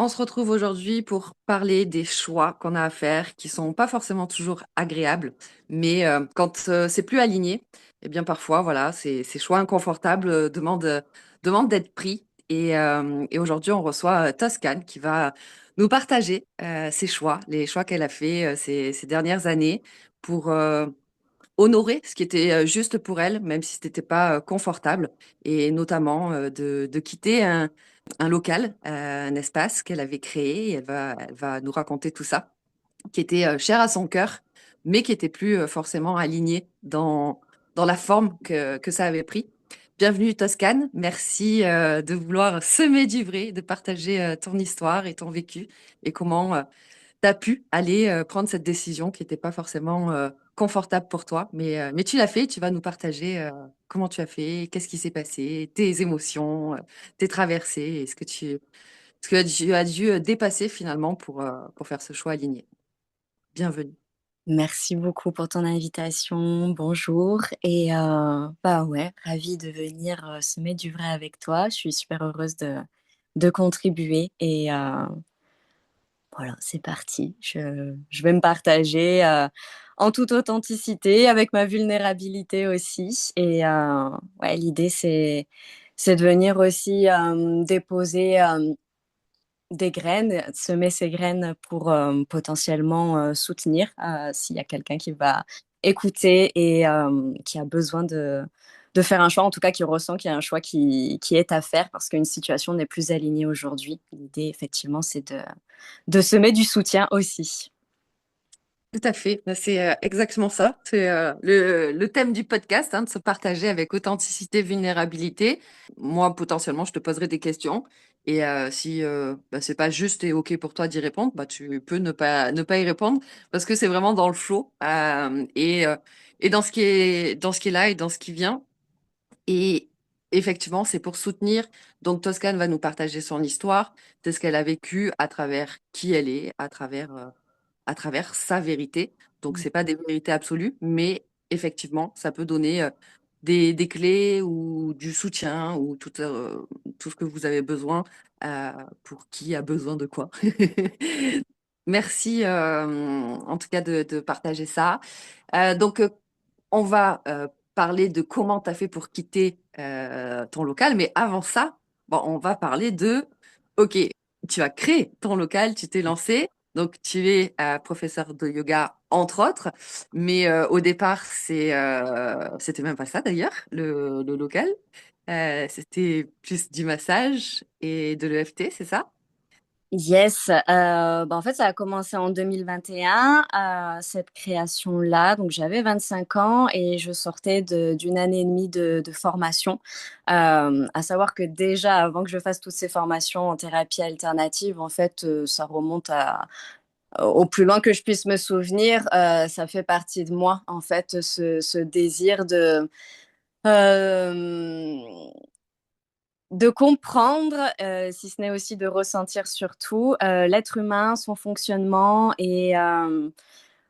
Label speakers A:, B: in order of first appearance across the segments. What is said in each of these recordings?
A: On se retrouve aujourd'hui pour parler des choix qu'on a à faire, qui sont pas forcément toujours agréables, mais quand c'est plus aligné, eh bien parfois, voilà, ces choix inconfortables demandent d'être pris. Et aujourd'hui, on reçoit Toscane qui va nous partager ses choix, les choix qu'elle a fait ces dernières années pour honorer ce qui était juste pour elle, même si ce n'était pas confortable, et notamment de quitter un local, un espace qu'elle avait créé. Et elle va nous raconter tout ça, qui était cher à son cœur, mais qui était plus forcément aligné dans la forme que ça avait pris. Bienvenue Toscane, merci de vouloir semer du vrai, de partager ton histoire et ton vécu et comment tu as pu aller prendre cette décision qui n'était pas forcément confortable pour toi, mais tu l'as fait. Tu vas nous partager comment tu as fait, qu'est-ce qui s'est passé, tes émotions, tes traversées, et ce que tu as dû dépasser finalement pour faire ce choix aligné. Bienvenue.
B: Merci beaucoup pour ton invitation. Bonjour. Bah ouais, ravie de venir semer du vrai avec toi. Je suis super heureuse de contribuer. Voilà, c'est parti. Je vais me partager en toute authenticité, avec ma vulnérabilité aussi. Ouais, l'idée, c'est de venir aussi déposer des graines, semer ces graines pour potentiellement soutenir s'il y a quelqu'un qui va écouter et qui a besoin de faire un choix, en tout cas qui ressent qu'il y a un choix qui est à faire parce qu'une situation n'est plus alignée aujourd'hui. L'idée, effectivement, c'est de semer du soutien aussi.
A: Tout à fait. Ben, c'est exactement ça. C'est le thème du podcast, hein, de se partager avec authenticité, vulnérabilité. Moi, potentiellement, je te poserai des questions. Et si ben, c'est pas juste et OK pour toi d'y répondre, bah, tu peux ne pas y répondre parce que c'est vraiment dans le flow et dans ce qui est là et dans ce qui vient. Et effectivement, c'est pour soutenir. Donc, Toscane va nous partager son histoire, c'est ce qu'elle a vécu à travers qui elle est, à travers sa vérité. Donc, c'est pas des vérités absolues, mais effectivement, ça peut donner des clés ou du soutien ou tout ce que vous avez besoin pour qui a besoin de quoi. Merci en tout cas de partager ça. Donc, on va parler de comment tu as fait pour quitter ton local, mais avant ça, bon, on va parler de, OK, tu as créé ton local, tu t'es lancé, donc tu es professeur de yoga, entre autres, mais au départ, c'était même pas ça d'ailleurs, le local. C'était plus du massage et de l'EFT, c'est ça?
B: Yes, bah en fait, ça a commencé en 2021, cette création-là. Donc, j'avais 25 ans et je sortais d'une année et demie de formation. À savoir que déjà, avant que je fasse toutes ces formations en thérapie alternative, en fait, ça remonte au plus loin que je puisse me souvenir. Ça fait partie de moi, en fait, ce désir euh, de comprendre, si ce n'est aussi de ressentir surtout, l'être humain, son fonctionnement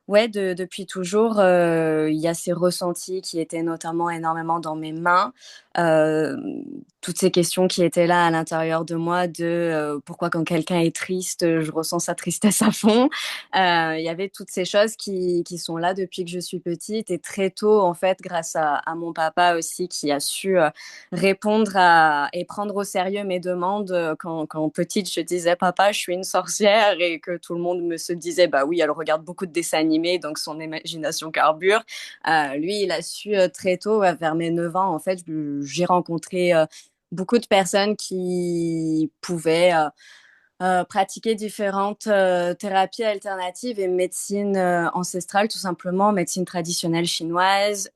B: ouais, depuis toujours, il y a ces ressentis qui étaient notamment énormément dans mes mains. Euh, Toutes ces questions qui étaient là à l'intérieur de moi de pourquoi quand quelqu'un est triste, je ressens sa tristesse à fond. Il y avait toutes ces choses qui sont là depuis que je suis petite et très tôt, en fait, grâce à mon papa aussi qui a su répondre et prendre au sérieux mes demandes quand petite je disais papa je suis une sorcière et que tout le monde me se disait bah oui elle regarde beaucoup de dessins animés donc son imagination carbure. Lui il a su très tôt vers mes 9 ans en fait j'ai rencontré beaucoup de personnes qui pouvaient pratiquer différentes thérapies alternatives et médecine ancestrale tout simplement, médecine traditionnelle chinoise,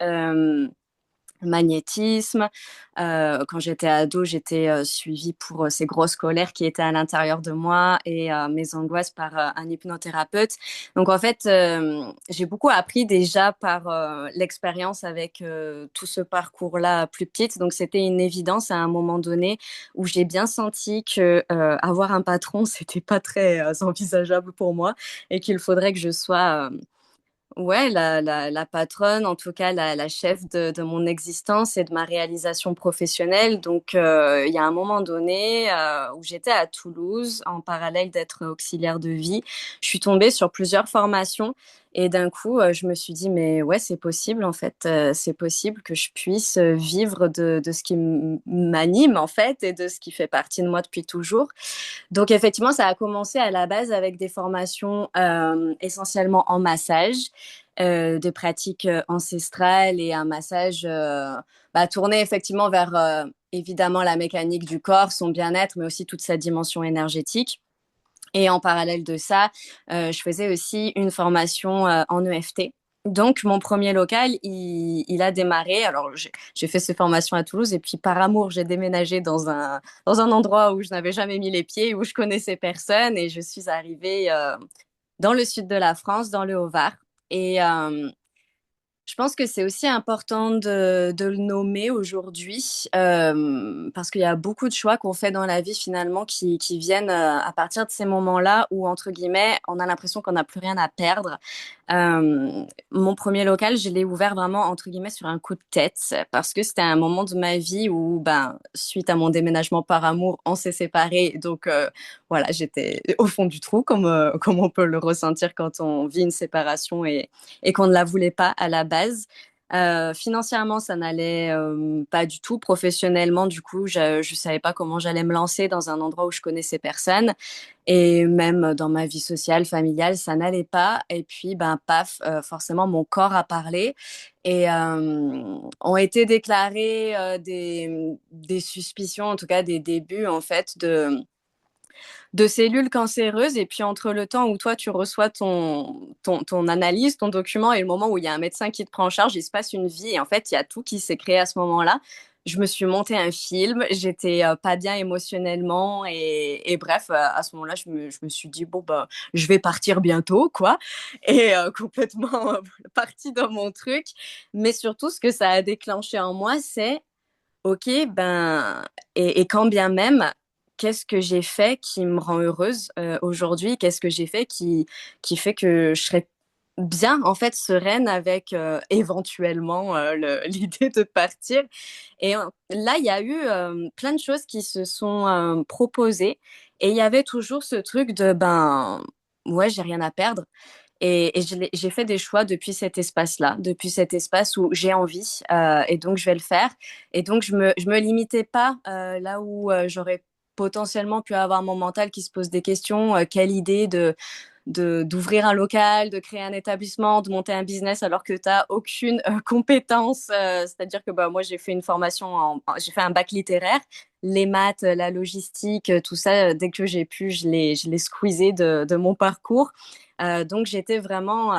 B: magnétisme. Quand j'étais ado, j'étais suivie pour ces grosses colères qui étaient à l'intérieur de moi et mes angoisses par un hypnothérapeute. Donc en fait, j'ai beaucoup appris déjà par l'expérience avec tout ce parcours-là plus petite. Donc c'était une évidence à un moment donné où j'ai bien senti que avoir un patron, c'était pas très envisageable pour moi et qu'il faudrait que je sois ouais, la patronne, en tout cas la chef de mon existence et de ma réalisation professionnelle. Donc, il y a un moment donné où j'étais à Toulouse, en parallèle d'être auxiliaire de vie, je suis tombée sur plusieurs formations et d'un coup, je me suis dit, mais ouais, c'est possible en fait, c'est possible que je puisse vivre de ce qui m'anime en fait et de ce qui fait partie de moi depuis toujours. Donc effectivement, ça a commencé à la base avec des formations essentiellement en massage, des pratiques ancestrales et un massage tourné effectivement vers évidemment la mécanique du corps, son bien-être, mais aussi toute sa dimension énergétique. Et en parallèle de ça, je faisais aussi une formation en EFT. Donc, mon premier local, il a démarré. Alors, j'ai fait ces formations à Toulouse et puis, par amour, j'ai déménagé dans un endroit où je n'avais jamais mis les pieds, où je connaissais personne et je suis arrivée dans le sud de la France, dans le Haut-Var. Et je pense que c'est aussi important de le nommer aujourd'hui parce qu'il y a beaucoup de choix qu'on fait dans la vie finalement qui viennent à partir de ces moments-là où, entre guillemets, on a l'impression qu'on n'a plus rien à perdre. Mon premier local, je l'ai ouvert vraiment, entre guillemets, sur un coup de tête parce que c'était un moment de ma vie où, ben, suite à mon déménagement par amour, on s'est séparés. Donc, voilà, j'étais au fond du trou, comme on peut le ressentir quand on vit une séparation et qu'on ne la voulait pas à la base. Financièrement, ça n'allait pas du tout. Professionnellement, du coup, je savais pas comment j'allais me lancer dans un endroit où je connaissais personne. Et même dans ma vie sociale, familiale, ça n'allait pas. Et puis, ben, paf, forcément, mon corps a parlé. Et ont été déclarées des suspicions, en tout cas des débuts, en fait, de cellules cancéreuses. Et puis, entre le temps où toi, tu reçois ton analyse, ton document, et le moment où il y a un médecin qui te prend en charge, il se passe une vie. Et en fait, il y a tout qui s'est créé à ce moment-là. Je me suis monté un film, j'étais pas bien émotionnellement et bref, à ce moment-là, je me suis dit, bon, bah, je vais partir bientôt, quoi. Et complètement partie dans mon truc. Mais surtout, ce que ça a déclenché en moi, c'est ok, ben, et quand bien même, qu'est-ce que j'ai fait qui me rend heureuse aujourd'hui? Qu'est-ce que j'ai fait qui fait que je serais bien, en fait, sereine avec éventuellement l'idée de partir? Et là, il y a eu plein de choses qui se sont proposées et il y avait toujours ce truc de, ben, ouais, j'ai rien à perdre. Et j'ai fait des choix depuis cet espace-là, depuis cet espace où j'ai envie, et donc je vais le faire. Et donc je me limitais pas là où j'aurais potentiellement pu avoir mon mental qui se pose des questions. Quelle idée d'ouvrir un local, de créer un établissement, de monter un business alors que tu n'as aucune compétence. C'est-à-dire que bah, moi, j'ai fait une formation, j'ai fait un bac littéraire. Les maths, la logistique, tout ça, dès que j'ai pu, je l'ai squeezé de mon parcours. Donc j'étais vraiment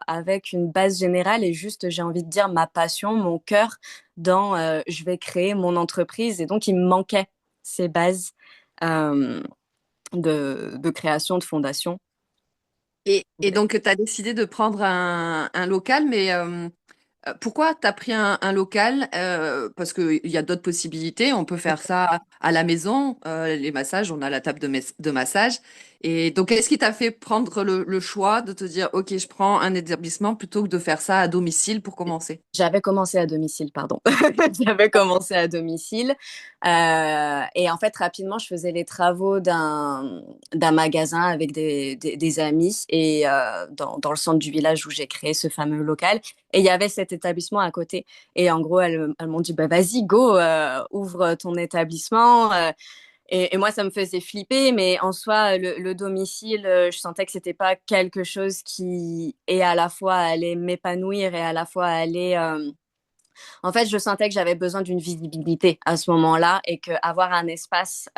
B: avec une base générale et juste, j'ai envie de dire, ma passion, mon cœur dans je vais créer mon entreprise. Et donc il me manquait ces bases euh, de création, de fondation.
A: Et donc, tu as décidé de prendre un local, mais pourquoi tu as pris un local? Parce qu'il y a d'autres possibilités. On peut faire ça à la maison. Les massages, on a la table de massage. Et donc, qu'est-ce qui t'a fait prendre le choix de te dire, OK, je prends un établissement plutôt que de faire ça à domicile pour commencer?
B: J'avais commencé à domicile, pardon. J'avais commencé à domicile. Et en fait, rapidement, je faisais les travaux d'un magasin avec des amis et dans le centre du village où j'ai créé ce fameux local. Et il y avait cet établissement à côté. Et en gros, elles m'ont dit, bah, vas-y, go, ouvre ton établissement. Et moi, ça me faisait flipper, mais en soi, le domicile, je sentais que c'était pas quelque chose qui est à la fois allait m'épanouir et à la fois allait en fait, je sentais que j'avais besoin d'une visibilité à ce moment-là et qu'avoir un espace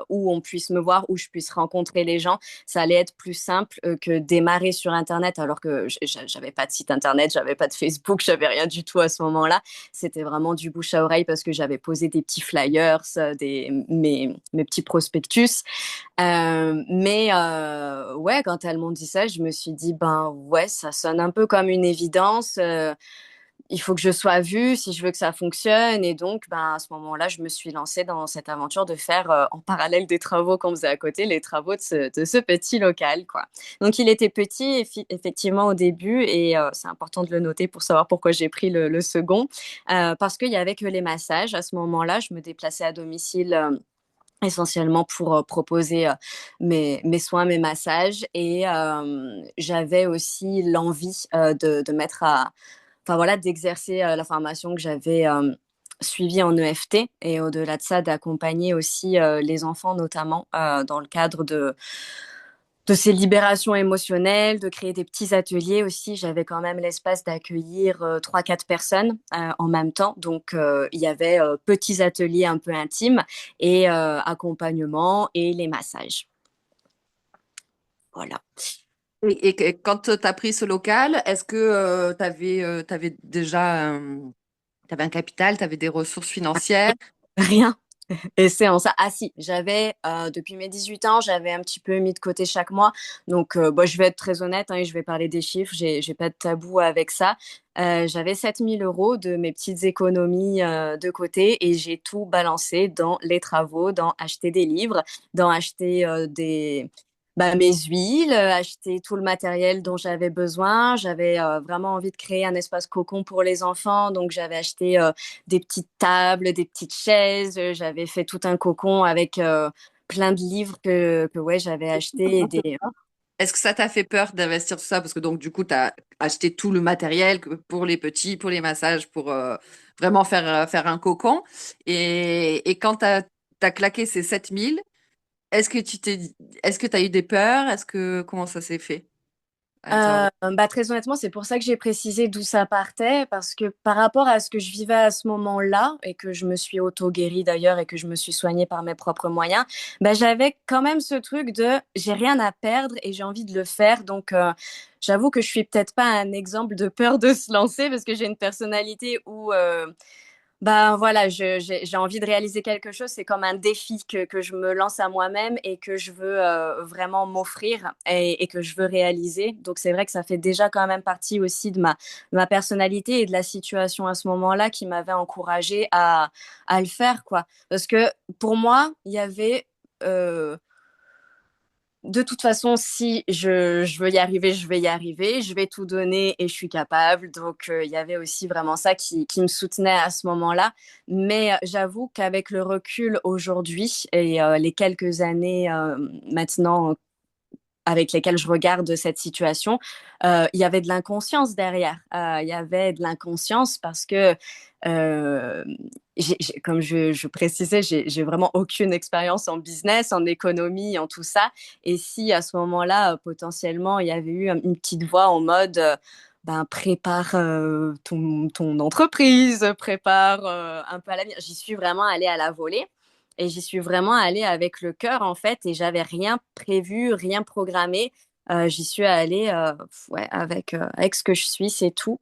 B: où on puisse me voir, où je puisse rencontrer les gens, ça allait être plus simple que démarrer sur Internet alors que j'avais pas de site Internet, j'avais pas de Facebook, j'avais rien du tout à ce moment-là. C'était vraiment du bouche à oreille parce que j'avais posé des petits flyers, mes petits prospectus. Ouais, quand elles m'ont dit ça, je me suis dit, ben ouais, ça sonne un peu comme une évidence. il faut que je sois vue si je veux que ça fonctionne. Et donc, ben, à ce moment-là, je me suis lancée dans cette aventure de faire en parallèle des travaux qu'on faisait à côté, les travaux de ce petit local, quoi. Donc, il était petit, effectivement, au début. Et c'est important de le noter pour savoir pourquoi j'ai pris le second. Parce qu'il y avait que les massages. À ce moment-là, je me déplaçais à domicile. Essentiellement pour proposer mes soins, mes massages. Et j'avais aussi l'envie de mettre à, enfin voilà, d'exercer la formation que j'avais suivie en EFT et au-delà de ça, d'accompagner aussi les enfants, notamment dans le cadre de ces libérations émotionnelles, de créer des petits ateliers aussi. J'avais quand même l'espace d'accueillir 3-4 personnes en même temps. Donc, il y avait petits ateliers un peu intimes et accompagnement et les massages. Voilà.
A: Quand tu as pris ce local, est-ce que tu avais déjà t'avais un capital, tu avais des ressources financières?
B: Rien. Et c'est en ça. Ah si, j'avais, depuis mes 18 ans, j'avais un petit peu mis de côté chaque mois. Donc, bah, je vais être très honnête hein, et je vais parler des chiffres. J'ai pas de tabou avec ça. J'avais 7 000 € de mes petites économies de côté et j'ai tout balancé dans les travaux, dans acheter des livres, dans acheter bah, mes huiles, acheter tout le matériel dont j'avais besoin. J'avais vraiment envie de créer un espace cocon pour les enfants. Donc, j'avais acheté des petites tables, des petites chaises. J'avais fait tout un cocon avec plein de livres que ouais, j'avais acheté. Et des...
A: Est-ce que ça t'a fait peur d'investir tout ça? Parce que donc, du coup, tu as acheté tout le matériel pour les petits, pour les massages, pour vraiment faire un cocon. Et quand tu as claqué ces 7 000, est-ce que tu as eu des peurs? Comment ça s'est fait à l'intérieur de...
B: Bah, très honnêtement, c'est pour ça que j'ai précisé d'où ça partait, parce que par rapport à ce que je vivais à ce moment-là, et que je me suis auto-guérie d'ailleurs, et que je me suis soignée par mes propres moyens, bah, j'avais quand même ce truc de j'ai rien à perdre et j'ai envie de le faire. Donc, j'avoue que je suis peut-être pas un exemple de peur de se lancer, parce que j'ai une personnalité où ben voilà, j'ai envie de réaliser quelque chose. C'est comme un défi que je me lance à moi-même et que je veux vraiment m'offrir et que je veux réaliser. Donc c'est vrai que ça fait déjà quand même partie aussi de ma personnalité et de la situation à ce moment-là qui m'avait encouragée à le faire, quoi. Parce que pour moi, il y avait de toute façon, si je veux y arriver, je vais y arriver, je vais tout donner et je suis capable. Donc, il y avait aussi vraiment ça qui me soutenait à ce moment-là. Mais j'avoue qu'avec le recul aujourd'hui et les quelques années maintenant avec lesquelles je regarde cette situation, il y avait de l'inconscience derrière. Il y avait de l'inconscience parce que, euh, comme je précisais, j'ai vraiment aucune expérience en business, en économie, en tout ça. Et si à ce moment-là, potentiellement, il y avait eu une petite voix en mode, ben, prépare ton entreprise, prépare un peu à l'avenir. J'y suis vraiment allée à la volée. Et j'y suis vraiment allée avec le cœur, en fait, et j'avais rien prévu, rien programmé. J'y suis allée ouais, avec ce que je suis, c'est tout.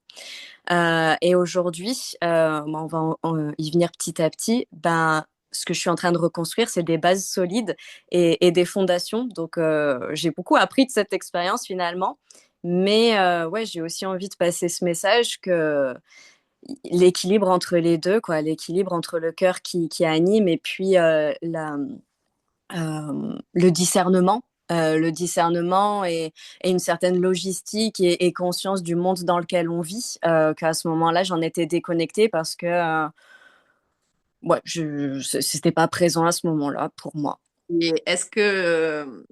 B: Et aujourd'hui, on va y venir petit à petit. Ben, ce que je suis en train de reconstruire, c'est des bases solides et des fondations. Donc, j'ai beaucoup appris de cette expérience finalement. Mais ouais, j'ai aussi envie de passer ce message que l'équilibre entre les deux, quoi, l'équilibre entre le cœur qui anime et puis le discernement et une certaine logistique et conscience du monde dans lequel on vit, qu'à ce moment-là, j'en étais déconnectée parce que ouais, c'était pas présent à ce moment-là pour moi.
A: Et est-ce que,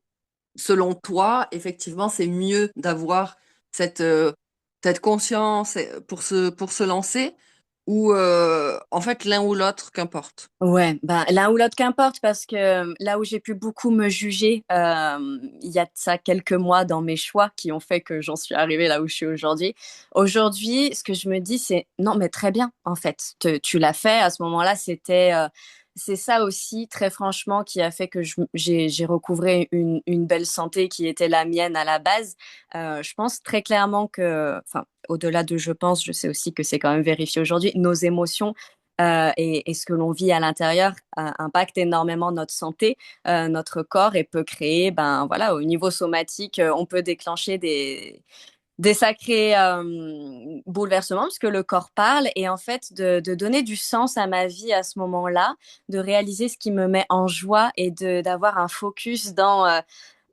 A: selon toi, effectivement, c'est mieux d'avoir cette, cette conscience pour se lancer ou en fait l'un ou l'autre, qu'importe?
B: Ouais, ben, l'un ou l'autre, qu'importe, parce que là où j'ai pu beaucoup me juger, il y a de ça quelques mois dans mes choix qui ont fait que j'en suis arrivée là où je suis aujourd'hui. Aujourd'hui, ce que je me dis, c'est non, mais très bien, en fait. Tu l'as fait à ce moment-là, c'est ça aussi, très franchement, qui a fait que j'ai recouvré une belle santé qui était la mienne à la base. Je pense très clairement que, enfin, au-delà de je pense, je sais aussi que c'est quand même vérifié aujourd'hui, nos émotions et ce que l'on vit à l'intérieur impacte énormément notre santé, notre corps et peut créer, ben voilà, au niveau somatique, on peut déclencher des sacrés bouleversements parce que le corps parle et en fait de donner du sens à ma vie à ce moment-là, de réaliser ce qui me met en joie et de d'avoir un focus dans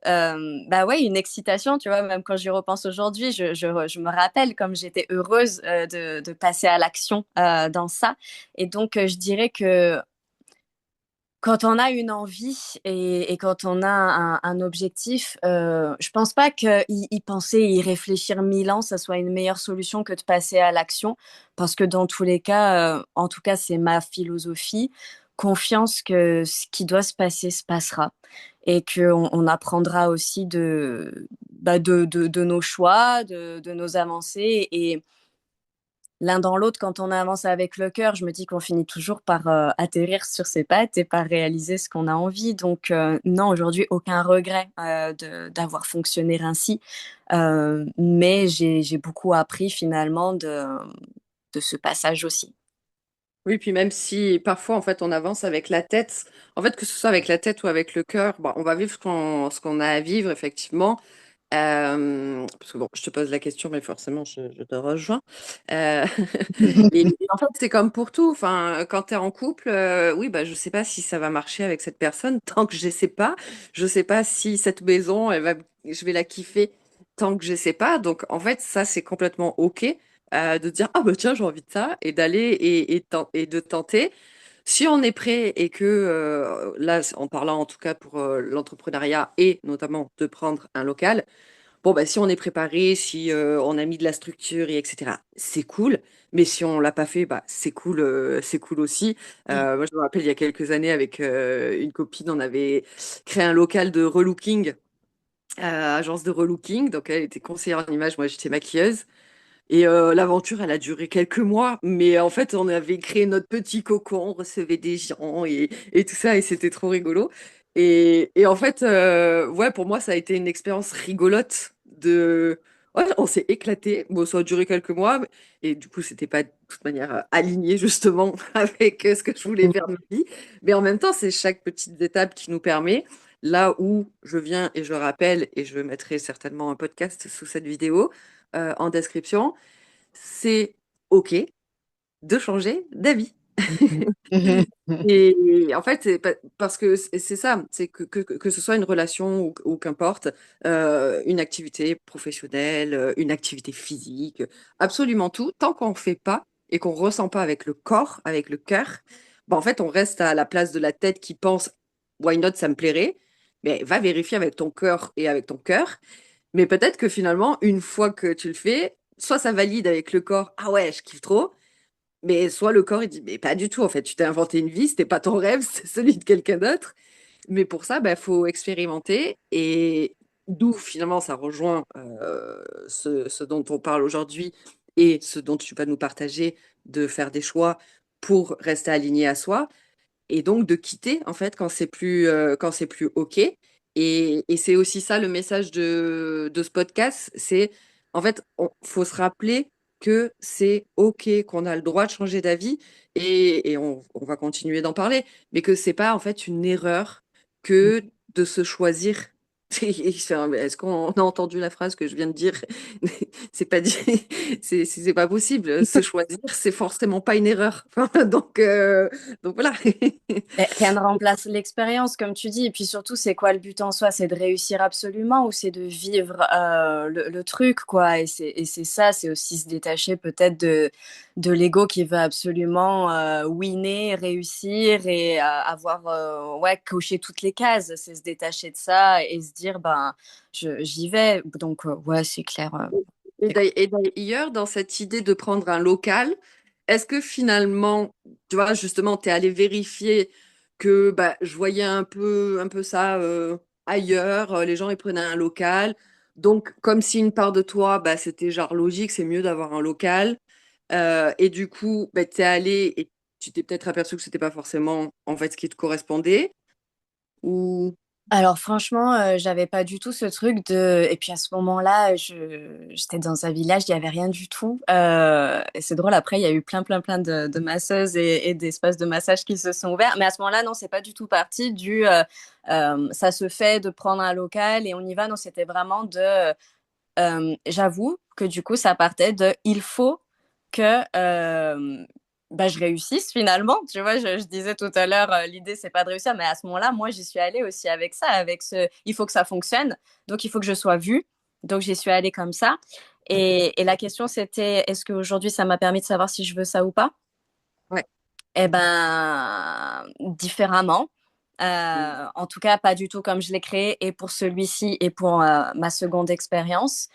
B: bah ouais, une excitation, tu vois, même quand j'y repense aujourd'hui, je me rappelle comme j'étais heureuse de passer à l'action dans ça. Et donc, je dirais que quand on a une envie et quand on a un objectif, je pense pas y penser, y réfléchir 1000 ans, ça soit une meilleure solution que de passer à l'action, parce que dans tous les cas, en tout cas, c'est ma philosophie, confiance que ce qui doit se passer se passera et qu'on on apprendra aussi de nos choix, de nos avancées et l'un dans l'autre, quand on avance avec le cœur, je me dis qu'on finit toujours par atterrir sur ses pattes et par réaliser ce qu'on a envie. Donc, non, aujourd'hui, aucun regret d'avoir fonctionné ainsi. Mais j'ai beaucoup appris finalement de ce passage aussi.
A: Oui, puis même si parfois, en fait, on avance avec la tête, en fait, que ce soit avec la tête ou avec le cœur, bon, on va vivre ce qu'on a à vivre, effectivement. Parce que bon, je te pose la question, mais forcément, je te rejoins. Euh, et en fait, c'est comme pour tout. Enfin, quand tu es en couple, oui, bah, je sais pas si ça va marcher avec cette personne tant que je sais pas. Je sais pas si cette maison, je vais la kiffer tant que je sais pas. Donc, en fait, ça, c'est complètement OK de dire, ah bah tiens, j'ai envie de ça, et d'aller et de tenter. Si on est prêt et que, là, en parlant en tout cas pour l'entrepreneuriat et notamment de prendre un local, bon, bah, si on est préparé, si on a mis de la structure et etc., c'est cool. Mais si on l'a pas fait, bah, c'est cool aussi. Moi, je me rappelle, il y a quelques années, avec une copine, on avait créé un local de relooking, agence de relooking. Donc, elle était conseillère en image, moi, j'étais maquilleuse. Et l'aventure, elle a duré quelques mois, mais en fait, on avait créé notre petit cocon, on recevait des gens et tout ça, et c'était trop rigolo. Et en fait, ouais, pour moi, ça a été une expérience rigolote de... Ouais, on s'est éclaté. Bon, ça a duré quelques mois, et du coup, c'était pas de toute manière aligné justement avec ce que je voulais faire de ma vie. Mais en même temps, c'est chaque petite étape qui nous permet, là où je viens et je rappelle, et je mettrai certainement un podcast sous cette vidéo en description, c'est OK de changer d'avis. Et en fait, parce que c'est ça, c'est que ce soit une relation ou qu'importe, une activité professionnelle, une activité physique, absolument tout, tant qu'on ne fait pas et qu'on ne ressent pas avec le corps, avec le cœur, bah, en fait, on reste à la place de la tête qui pense, why not, ça me plairait, mais va vérifier avec ton cœur et avec ton cœur. Mais peut-être que finalement, une fois que tu le fais, soit ça valide avec le corps, ah ouais, je kiffe trop, mais soit le corps, il dit, mais pas du tout, en fait, tu t'es inventé une vie, c'était pas ton rêve, c'est celui de quelqu'un d'autre. Mais pour ça, il faut expérimenter. Et d'où finalement ça rejoint ce dont on parle aujourd'hui et ce dont tu vas nous partager, de faire des choix pour rester aligné à soi et donc de quitter en fait quand c'est plus OK. Et c'est aussi ça le message de ce podcast, c'est en fait faut se rappeler que c'est OK, qu'on a le droit de changer d'avis et on va continuer d'en parler, mais que c'est pas en fait une erreur que de se choisir. Est-ce qu'on a entendu la phrase que je viens de dire? C'est pas dit, c'est pas possible. Se choisir, c'est forcément pas une erreur. Donc voilà.
B: Rien ne remplace l'expérience, comme tu dis. Et puis surtout, c'est quoi le but en soi? C'est de réussir absolument ou c'est de vivre le truc, quoi. Et c'est ça, c'est aussi se détacher peut-être de l'ego qui veut absolument winner, réussir et avoir, ouais, coché toutes les cases. C'est se détacher de ça et se dire, ben, j'y vais. Donc, ouais, c'est clair.
A: Et d'ailleurs, dans cette idée de prendre un local, est-ce que finalement, tu vois, justement, tu es allé vérifier que bah, je voyais un peu ça ailleurs, les gens ils prenaient un local. Donc, comme si une part de toi, bah, c'était genre logique, c'est mieux d'avoir un local. Et du coup, bah, tu es allé et tu t'es peut-être aperçu que c'était pas forcément en fait ce qui te correspondait. Ou
B: Alors franchement, j'avais pas du tout ce truc de et puis à ce moment-là, j'étais dans un village, il y avait rien du tout, et c'est drôle après il y a eu plein de masseuses et d'espaces de massage qui se sont ouverts, mais à ce moment-là, non, c'est pas du tout parti ça se fait de prendre un local et on y va. Non, c'était vraiment de, j'avoue que du coup, ça partait de il faut que je réussisse finalement. Tu vois, je disais tout à l'heure, l'idée, c'est pas de réussir, mais à ce moment-là, moi, j'y suis allée aussi avec ça, avec il faut que ça fonctionne, donc il faut que je sois vue. Donc, j'y suis allée comme ça. Et la question, c'était, est-ce qu'aujourd'hui, ça m'a permis de savoir si je veux ça ou pas?
A: Ouais.
B: Eh ben, différemment. En tout cas, pas du tout comme je l'ai créé, et pour celui-ci et pour ma seconde expérience.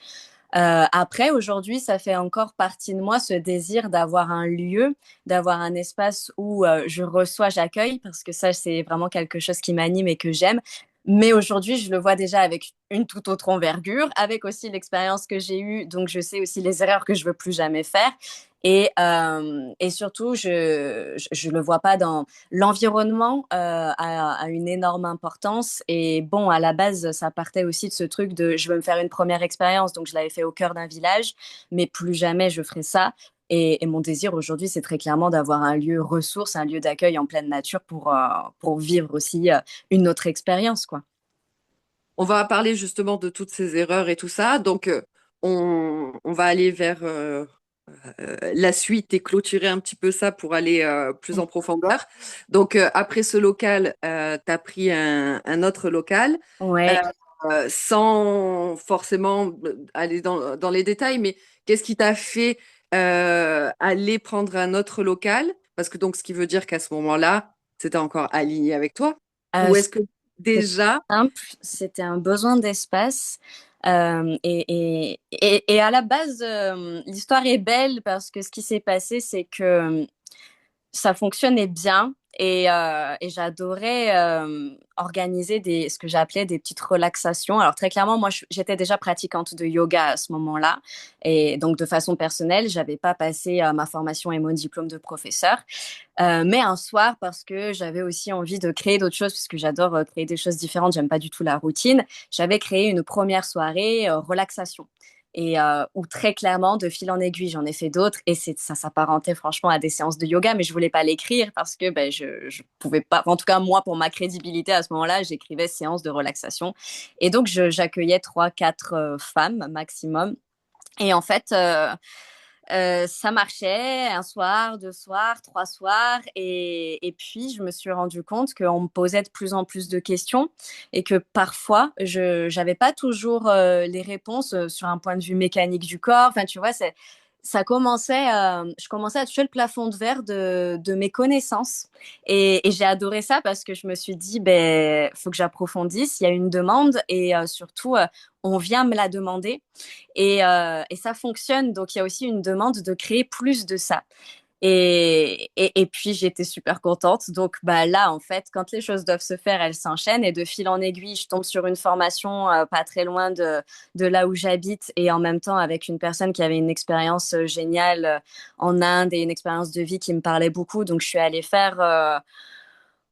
B: Après, aujourd'hui, ça fait encore partie de moi, ce désir d'avoir un lieu, d'avoir un espace où je reçois, j'accueille, parce que ça, c'est vraiment quelque chose qui m'anime et que j'aime. Mais aujourd'hui, je le vois déjà avec une toute autre envergure, avec aussi l'expérience que j'ai eue, donc je sais aussi les erreurs que je veux plus jamais faire. Et surtout, je le vois pas dans l'environnement a une énorme importance. Et bon, à la base, ça partait aussi de ce truc de je veux me faire une première expérience, donc je l'avais fait au cœur d'un village, mais plus jamais je ferai ça. Et mon désir aujourd'hui, c'est très clairement d'avoir un lieu ressource, un lieu d'accueil en pleine nature pour vivre aussi une autre expérience, quoi.
A: On va parler justement de toutes ces erreurs et tout ça. Donc, on va aller vers la suite et clôturer un petit peu ça pour aller plus en profondeur. Donc, après ce local, tu as pris un autre local euh,
B: Ouais.
A: sans forcément aller dans les détails, mais qu'est-ce qui t'a fait aller prendre un autre local? Parce que donc, ce qui veut dire qu'à ce moment-là, c'était encore aligné avec toi? Ou est-ce que
B: C'est
A: déjà...
B: simple, c'était un besoin d'espace. Et à la base, l'histoire est belle parce que ce qui s'est passé, c'est que ça fonctionnait bien et j'adorais organiser ce que j'appelais des petites relaxations. Alors très clairement, moi, j'étais déjà pratiquante de yoga à ce moment-là et donc de façon personnelle, j'avais pas passé ma formation et mon diplôme de professeur. Mais un soir, parce que j'avais aussi envie de créer d'autres choses, parce que j'adore créer des choses différentes, j'aime pas du tout la routine, j'avais créé une première soirée relaxation. Et où très clairement, de fil en aiguille, j'en ai fait d'autres et ça s'apparentait franchement à des séances de yoga, mais je voulais pas l'écrire parce que ben, je pouvais pas, en tout cas moi, pour ma crédibilité à ce moment-là, j'écrivais séances de relaxation. Et donc, j'accueillais trois, quatre femmes maximum. Et en fait, ça marchait un soir, deux soirs, trois soirs. Et puis, je me suis rendu compte qu'on me posait de plus en plus de questions et que parfois, je n'avais pas toujours les réponses sur un point de vue mécanique du corps. Enfin, tu vois, je commençais à toucher le plafond de verre de mes connaissances. Et j'ai adoré ça parce que je me suis dit, ben, faut que j'approfondisse. Il y a une demande et surtout, on vient me la demander. Et ça fonctionne. Donc, il y a aussi une demande de créer plus de ça. Et puis, j'étais super contente. Donc, bah, là, en fait, quand les choses doivent se faire, elles s'enchaînent. Et de fil en aiguille, je tombe sur une formation pas très loin de là où j'habite et en même temps avec une personne qui avait une expérience géniale en Inde et une expérience de vie qui me parlait beaucoup. Donc, je suis allée faire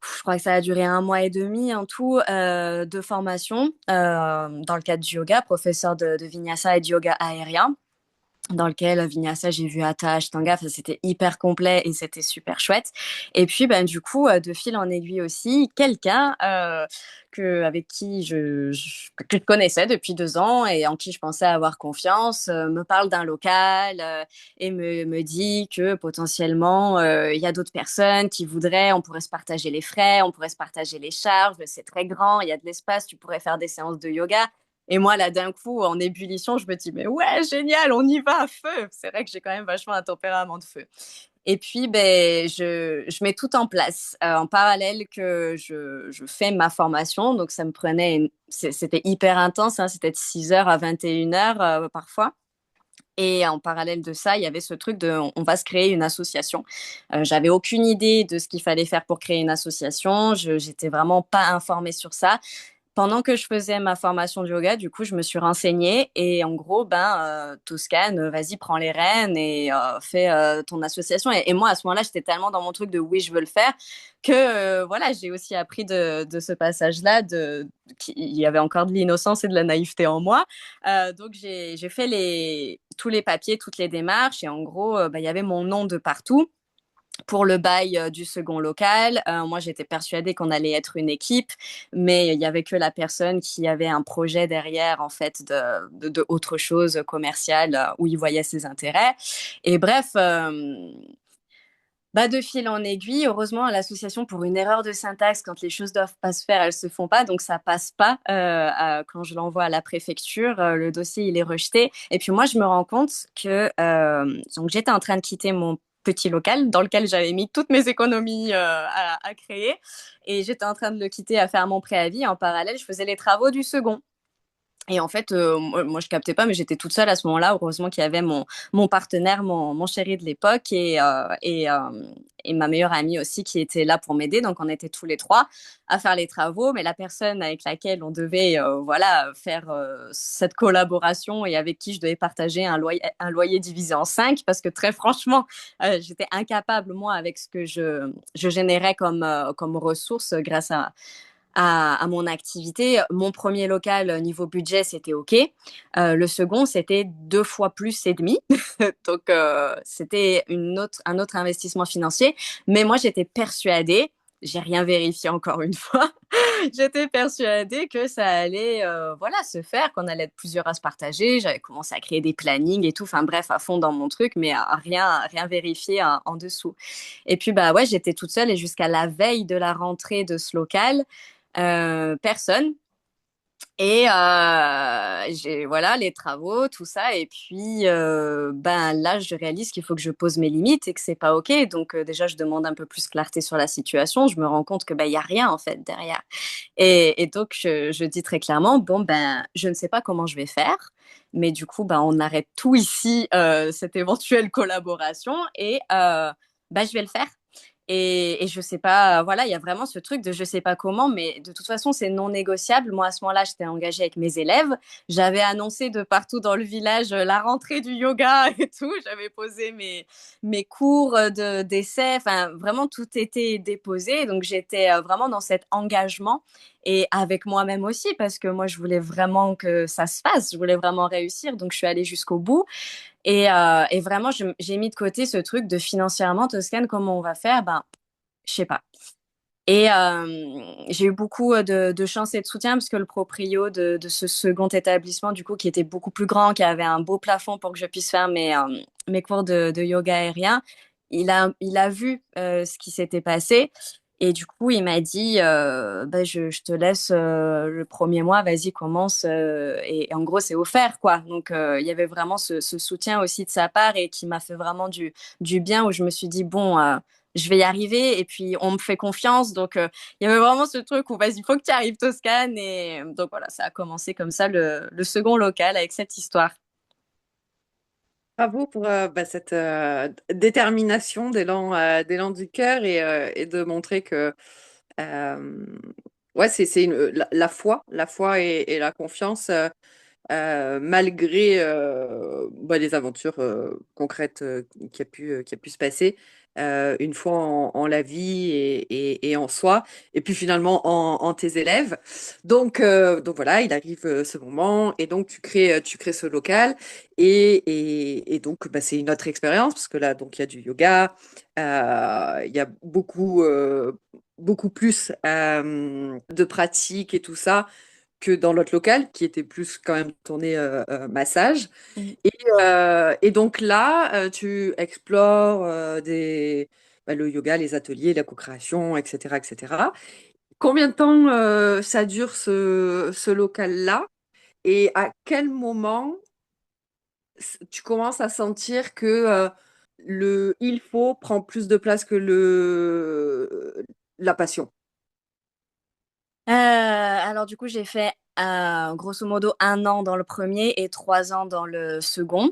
B: je crois que ça a duré un mois et demi en tout de formation dans le cadre du yoga, professeur de Vinyasa et de yoga aérien dans lequel Vinyasa, j'ai vu Hatha, Ashtanga, enfin, c'était hyper complet et c'était super chouette. Et puis, ben, du coup, de fil en aiguille aussi, quelqu'un avec qui que je connaissais depuis 2 ans et en qui je pensais avoir confiance me parle d'un local et me dit que potentiellement, il y a d'autres personnes qui voudraient, on pourrait se partager les frais, on pourrait se partager les charges, c'est très grand, il y a de l'espace, tu pourrais faire des séances de yoga. Et moi, là, d'un coup, en ébullition, je me dis, mais ouais, génial, on y va à feu. C'est vrai que j'ai quand même vachement un tempérament de feu. Et puis, ben, je mets tout en place. En parallèle que je fais ma formation, donc ça me prenait, c'était hyper intense, hein, c'était de 6 heures à 21 heures parfois. Et en parallèle de ça, il y avait ce truc de on va se créer une association. J'avais aucune idée de ce qu'il fallait faire pour créer une association. J'étais vraiment pas informée sur ça. Pendant que je faisais ma formation de yoga, du coup, je me suis renseignée et en gros, ben, Toscane, vas-y, prends les rênes et fais ton association. Et moi, à ce moment-là, j'étais tellement dans mon truc de oui, je veux le faire que voilà, j'ai aussi appris de ce passage-là qu'il y avait encore de l'innocence et de la naïveté en moi. Donc, j'ai fait tous les papiers, toutes les démarches et en gros, ben, il y avait mon nom de partout. pour le bail du second local. Moi, j'étais persuadée qu'on allait être une équipe, mais il y avait que la personne qui avait un projet derrière, en fait, de autre chose commerciale où il voyait ses intérêts. Et bref, bah, de fil en aiguille, heureusement, à l'association, pour une erreur de syntaxe, quand les choses doivent pas se faire, elles se font pas, donc ça passe pas quand je l'envoie à la préfecture. Le dossier, il est rejeté. Et puis moi, je me rends compte que donc j'étais en train de quitter mon petit local dans lequel j'avais mis toutes mes économies à créer, et j'étais en train de le quitter à faire mon préavis. En parallèle, je faisais les travaux du second. Et en fait, moi, je captais pas, mais j'étais toute seule à ce moment-là. Heureusement qu'il y avait mon partenaire, mon chéri de l'époque, et ma meilleure amie aussi qui était là pour m'aider. Donc, on était tous les trois à faire les travaux. Mais la personne avec laquelle on devait, voilà, faire cette collaboration et avec qui je devais partager un loyer divisé en cinq, parce que très franchement, j'étais incapable, moi, avec ce que je générais comme ressources grâce à mon activité. Mon premier local, niveau budget, c'était OK. Le second, c'était 2 fois plus et demi. Donc, c'était un autre investissement financier. Mais moi, j'étais persuadée, j'ai rien vérifié encore une fois, j'étais persuadée que ça allait voilà, se faire, qu'on allait être plusieurs à se partager. J'avais commencé à créer des plannings et tout. Enfin bref, à fond dans mon truc, mais rien vérifié en dessous. Et puis, bah ouais, j'étais toute seule et jusqu'à la veille de la rentrée de ce local, personne. Et j'ai voilà les travaux, tout ça. Et puis ben là, je réalise qu'il faut que je pose mes limites et que c'est pas ok. Donc déjà, je demande un peu plus clarté sur la situation. Je me rends compte que ben il y a rien en fait derrière. Et donc je dis très clairement, bon ben je ne sais pas comment je vais faire, mais du coup ben on arrête tout ici, cette éventuelle collaboration, et ben je vais le faire. Et je sais pas, voilà, il y a vraiment ce truc de je sais pas comment, mais de toute façon, c'est non négociable. Moi, à ce moment-là, j'étais engagée avec mes élèves. J'avais annoncé de partout dans le village la rentrée du yoga et tout. J'avais posé mes cours d'essai. Enfin, vraiment, tout était déposé. Donc, j'étais vraiment dans cet engagement, et avec moi-même aussi, parce que moi, je voulais vraiment que ça se fasse. Je voulais vraiment réussir. Donc, je suis allée jusqu'au bout. Et vraiment, j'ai mis de côté ce truc de financièrement, Toscane, comment on va faire? Ben, je sais pas. Et j'ai eu beaucoup de chance et de soutien, parce que le proprio de ce second établissement, du coup, qui était beaucoup plus grand, qui avait un beau plafond pour que je puisse faire mes cours de yoga aérien, il a vu ce qui s'était passé. Et du coup, il m'a dit, bah, je te laisse le premier mois, vas-y, commence. Et en gros, c'est offert, quoi. Donc, il y avait vraiment ce soutien aussi de sa part, et qui m'a fait vraiment du bien, où je me suis dit, bon, je vais y arriver, et puis on me fait confiance. Donc, il y avait vraiment ce truc où, vas-y, il faut que tu arrives, Toscane. Et donc, voilà, ça a commencé comme ça, le second local, avec cette histoire.
A: Bravo pour bah, cette détermination d'élan du cœur et de montrer que euh, ouais, c'est la foi et la confiance malgré bah, les aventures concrètes qui a pu se passer une fois en la vie et en soi, et puis finalement en tes élèves. Donc voilà, il arrive ce moment, et donc tu crées ce local, et donc bah, c'est une autre expérience, parce que là, donc il y a du yoga, il y a beaucoup plus de pratiques et tout ça que dans l'autre local, qui était plus quand même tourné massage. Et donc là, tu explores bah, le yoga, les ateliers, la co-création, etc., etc. Combien de temps ça dure ce local-là? Et à quel moment tu commences à sentir que le il faut prend plus de place que la passion?
B: Alors du coup, j'ai fait grosso modo 1 an dans le premier et 3 ans dans le second.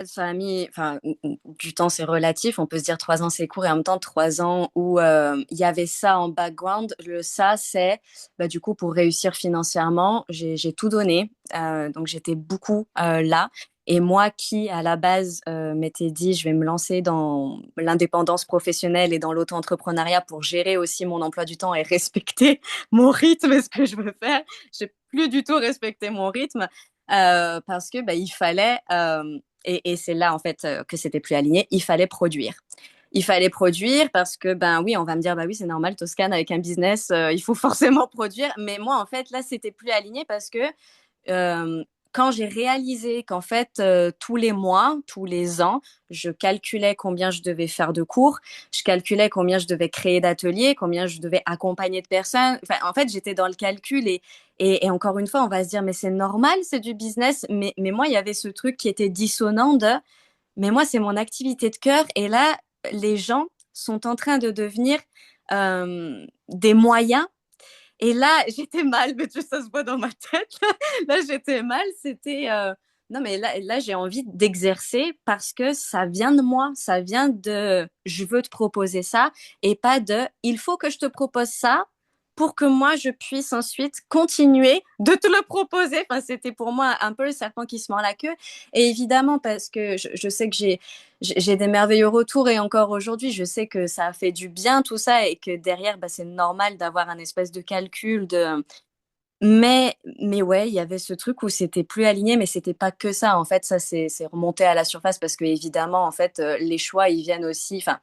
B: Ça a mis, enfin, du temps c'est relatif. On peut se dire 3 ans c'est court, et en même temps 3 ans où il y avait ça en background. Le ça c'est, bah, du coup, pour réussir financièrement, j'ai tout donné. Donc j'étais beaucoup là. Et moi qui à la base m'étais dit je vais me lancer dans l'indépendance professionnelle et dans l'auto-entrepreneuriat pour gérer aussi mon emploi du temps et respecter mon rythme et ce que je veux faire, j'ai plus du tout respecté mon rythme, parce que bah, il fallait et c'est là en fait que c'était plus aligné. Il fallait produire. il fallait produire parce que, ben oui, on va me dire, bah oui, c'est normal, Toscane, avec un business, il faut forcément produire. Mais moi, en fait, là, c'était plus aligné parce que euh, quand j'ai réalisé qu'en fait, tous les mois, tous les ans, je calculais combien je devais faire de cours, je calculais combien je devais créer d'ateliers, combien je devais accompagner de personnes. Enfin, en fait, j'étais dans le calcul et encore une fois, on va se dire, mais c'est normal, c'est du business. Mais moi, il y avait ce truc qui était dissonant de, mais moi, c'est mon activité de cœur. Et là, les gens sont en train de devenir des moyens et là, j'étais mal, mais tu sais, ça se voit dans ma tête. Là, j'étais mal. C'était. Non, mais là j'ai envie d'exercer parce que ça vient de moi. Ça vient de je veux te proposer ça et pas de il faut que je te propose ça pour que moi je puisse ensuite continuer de te le proposer. Enfin, c'était pour moi un peu le serpent qui se mord la queue. Et évidemment, parce que je sais que j'ai des merveilleux retours et encore aujourd'hui, je sais que ça a fait du bien tout ça et que derrière, bah, c'est normal d'avoir un espèce de calcul de. Mais ouais, il y avait ce truc où c'était plus aligné, mais c'était pas que ça. En fait, ça c'est remonté à la surface parce que évidemment, en fait, les choix ils viennent aussi. Enfin,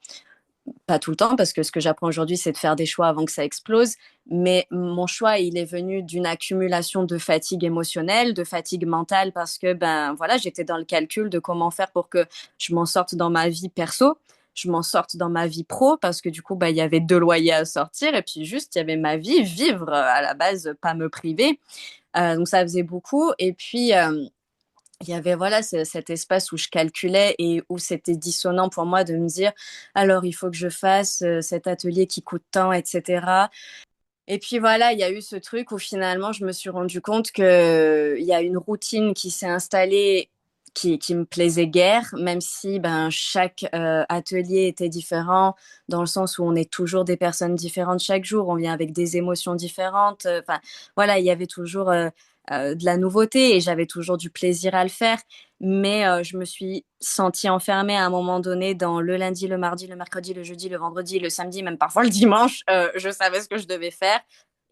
B: pas tout le temps parce que ce que j'apprends aujourd'hui, c'est de faire des choix avant que ça explose. Mais mon choix, il est venu d'une accumulation de fatigue émotionnelle, de fatigue mentale parce que ben voilà, j'étais dans le calcul de comment faire pour que je m'en sorte dans ma vie perso, je m'en sorte dans ma vie pro parce que du coup, bah, il y avait deux loyers à sortir et puis juste, il y avait ma vie, vivre à la base, pas me priver. Donc ça faisait beaucoup. Et puis, il y avait voilà cet espace où je calculais et où c'était dissonant pour moi de me dire alors il faut que je fasse cet atelier qui coûte tant, etc. Et puis voilà, il y a eu ce truc où finalement je me suis rendu compte que il y a une routine qui s'est installée qui me plaisait guère, même si ben chaque atelier était différent dans le sens où on est toujours des personnes différentes chaque jour, on vient avec des émotions différentes. Enfin voilà, il y avait toujours de la nouveauté et j'avais toujours du plaisir à le faire. Mais je me suis sentie enfermée à un moment donné dans le lundi, le mardi, le mercredi, le jeudi, le vendredi, le samedi, même parfois le dimanche. Je savais ce que je devais faire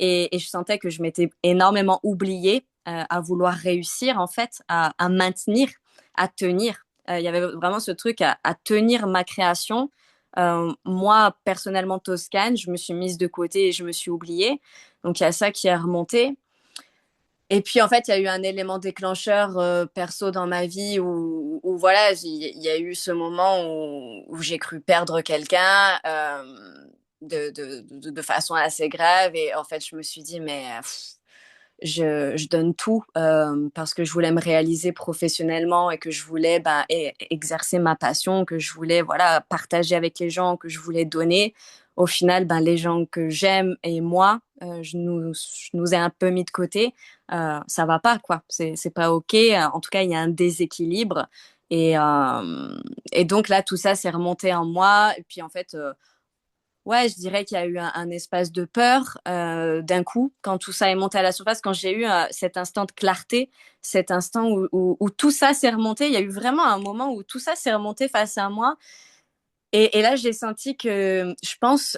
B: et je sentais que je m'étais énormément oubliée à vouloir réussir, en fait, à maintenir, à tenir. Il y avait vraiment ce truc à tenir ma création. Moi, personnellement, Toscane, je me suis mise de côté et je me suis oubliée. Donc, il y a ça qui est remonté. Et puis, en fait, il y a eu un élément déclencheur perso dans ma vie où voilà, il y a eu ce moment où j'ai cru perdre quelqu'un de façon assez grave. Et en fait, je me suis dit, mais je donne tout parce que je voulais me réaliser professionnellement et que je voulais ben, exercer ma passion, que je voulais voilà, partager avec les gens, que je voulais donner. Au final, ben, les gens que j'aime et moi, je nous ai un peu mis de côté. Ça va pas, quoi. C'est pas OK. En tout cas, il y a un déséquilibre. Et donc là, tout ça s'est remonté en moi. Et puis en fait, ouais, je dirais qu'il y a eu un espace de peur d'un coup, quand tout ça est monté à la surface, quand j'ai eu cet instant de clarté, cet instant où tout ça s'est remonté. Il y a eu vraiment un moment où tout ça s'est remonté face à moi. Et là, j'ai senti que, je pense,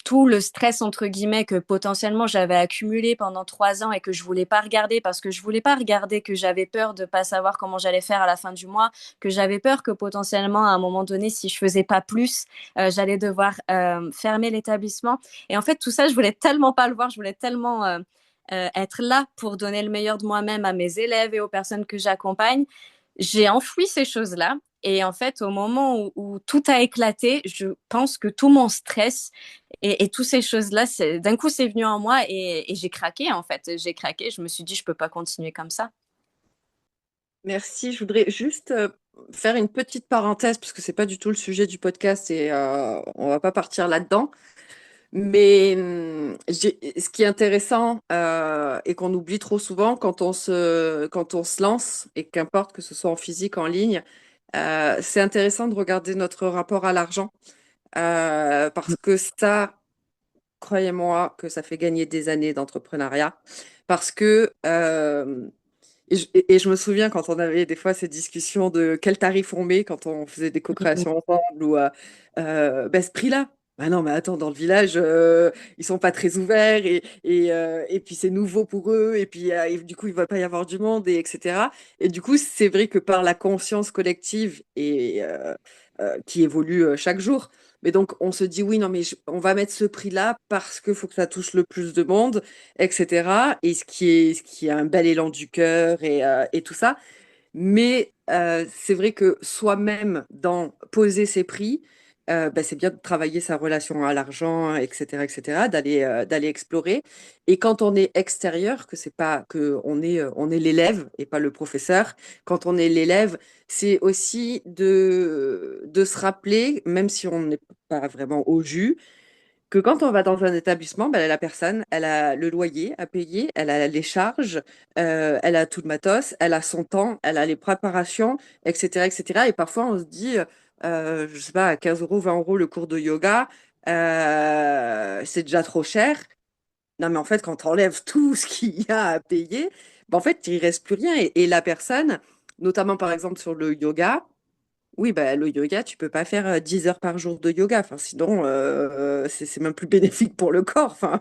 B: tout le stress, entre guillemets, que potentiellement j'avais accumulé pendant 3 ans et que je voulais pas regarder parce que je voulais pas regarder, que j'avais peur de pas savoir comment j'allais faire à la fin du mois, que j'avais peur que potentiellement, à un moment donné, si je faisais pas plus, j'allais devoir fermer l'établissement. Et en fait, tout ça, je voulais tellement pas le voir, je voulais tellement être là pour donner le meilleur de moi-même à mes élèves et aux personnes que j'accompagne. J'ai enfoui ces choses-là et en fait, au moment où tout a éclaté, je pense que tout mon stress et toutes ces choses-là, d'un coup, c'est venu en moi et j'ai craqué, en fait. J'ai craqué. Je me suis dit, je peux pas continuer comme ça.
A: Merci. Je voudrais juste faire une petite parenthèse parce que c'est pas du tout le sujet du podcast et on va pas partir là-dedans. Mais ce qui est intéressant et qu'on oublie trop souvent quand on se lance, et qu'importe que ce soit en physique, en ligne, c'est intéressant de regarder notre rapport à l'argent parce que ça, croyez-moi, que ça fait gagner des années d'entrepreneuriat. Parce que, et je me souviens quand on avait des fois ces discussions de quel tarif on met quand on faisait des co-créations ensemble ou ben, ce prix-là. Ah non, mais attends, dans le village, ils sont pas très ouverts et puis c'est nouveau pour eux et puis et du coup, il va pas y avoir du monde et etc. Et du coup, c'est vrai que par la conscience collective et qui évolue chaque jour, Mais donc, on se dit, oui, non, mais on va mettre ce prix-là parce qu'il faut que ça touche le plus de monde, etc. Et ce qui est un bel élan du cœur et tout ça. Mais c'est vrai que soi-même, dans poser ses prix, bah, c'est bien de travailler sa relation à l'argent, etc., d'aller explorer. Et quand on est extérieur, que c'est pas que on est l'élève et pas le professeur, quand on est l'élève, c'est aussi de se rappeler, même si on n'est pas vraiment au jus, que quand on va dans un établissement, ben, la personne, elle a le loyer à payer, elle a les charges, elle a tout le matos, elle a son temps, elle a les préparations, etc., etc. Et parfois, on se dit, je sais pas, 15 euros, 20 euros le cours de yoga, c'est déjà trop cher. Non, mais en fait, quand tu enlèves tout ce qu'il y a à payer, ben, en fait, il reste plus rien. Et la personne, notamment par exemple sur le yoga, oui, bah, le yoga, tu peux pas faire 10 heures par jour de yoga. Enfin, sinon, c'est même plus bénéfique pour le corps. Enfin,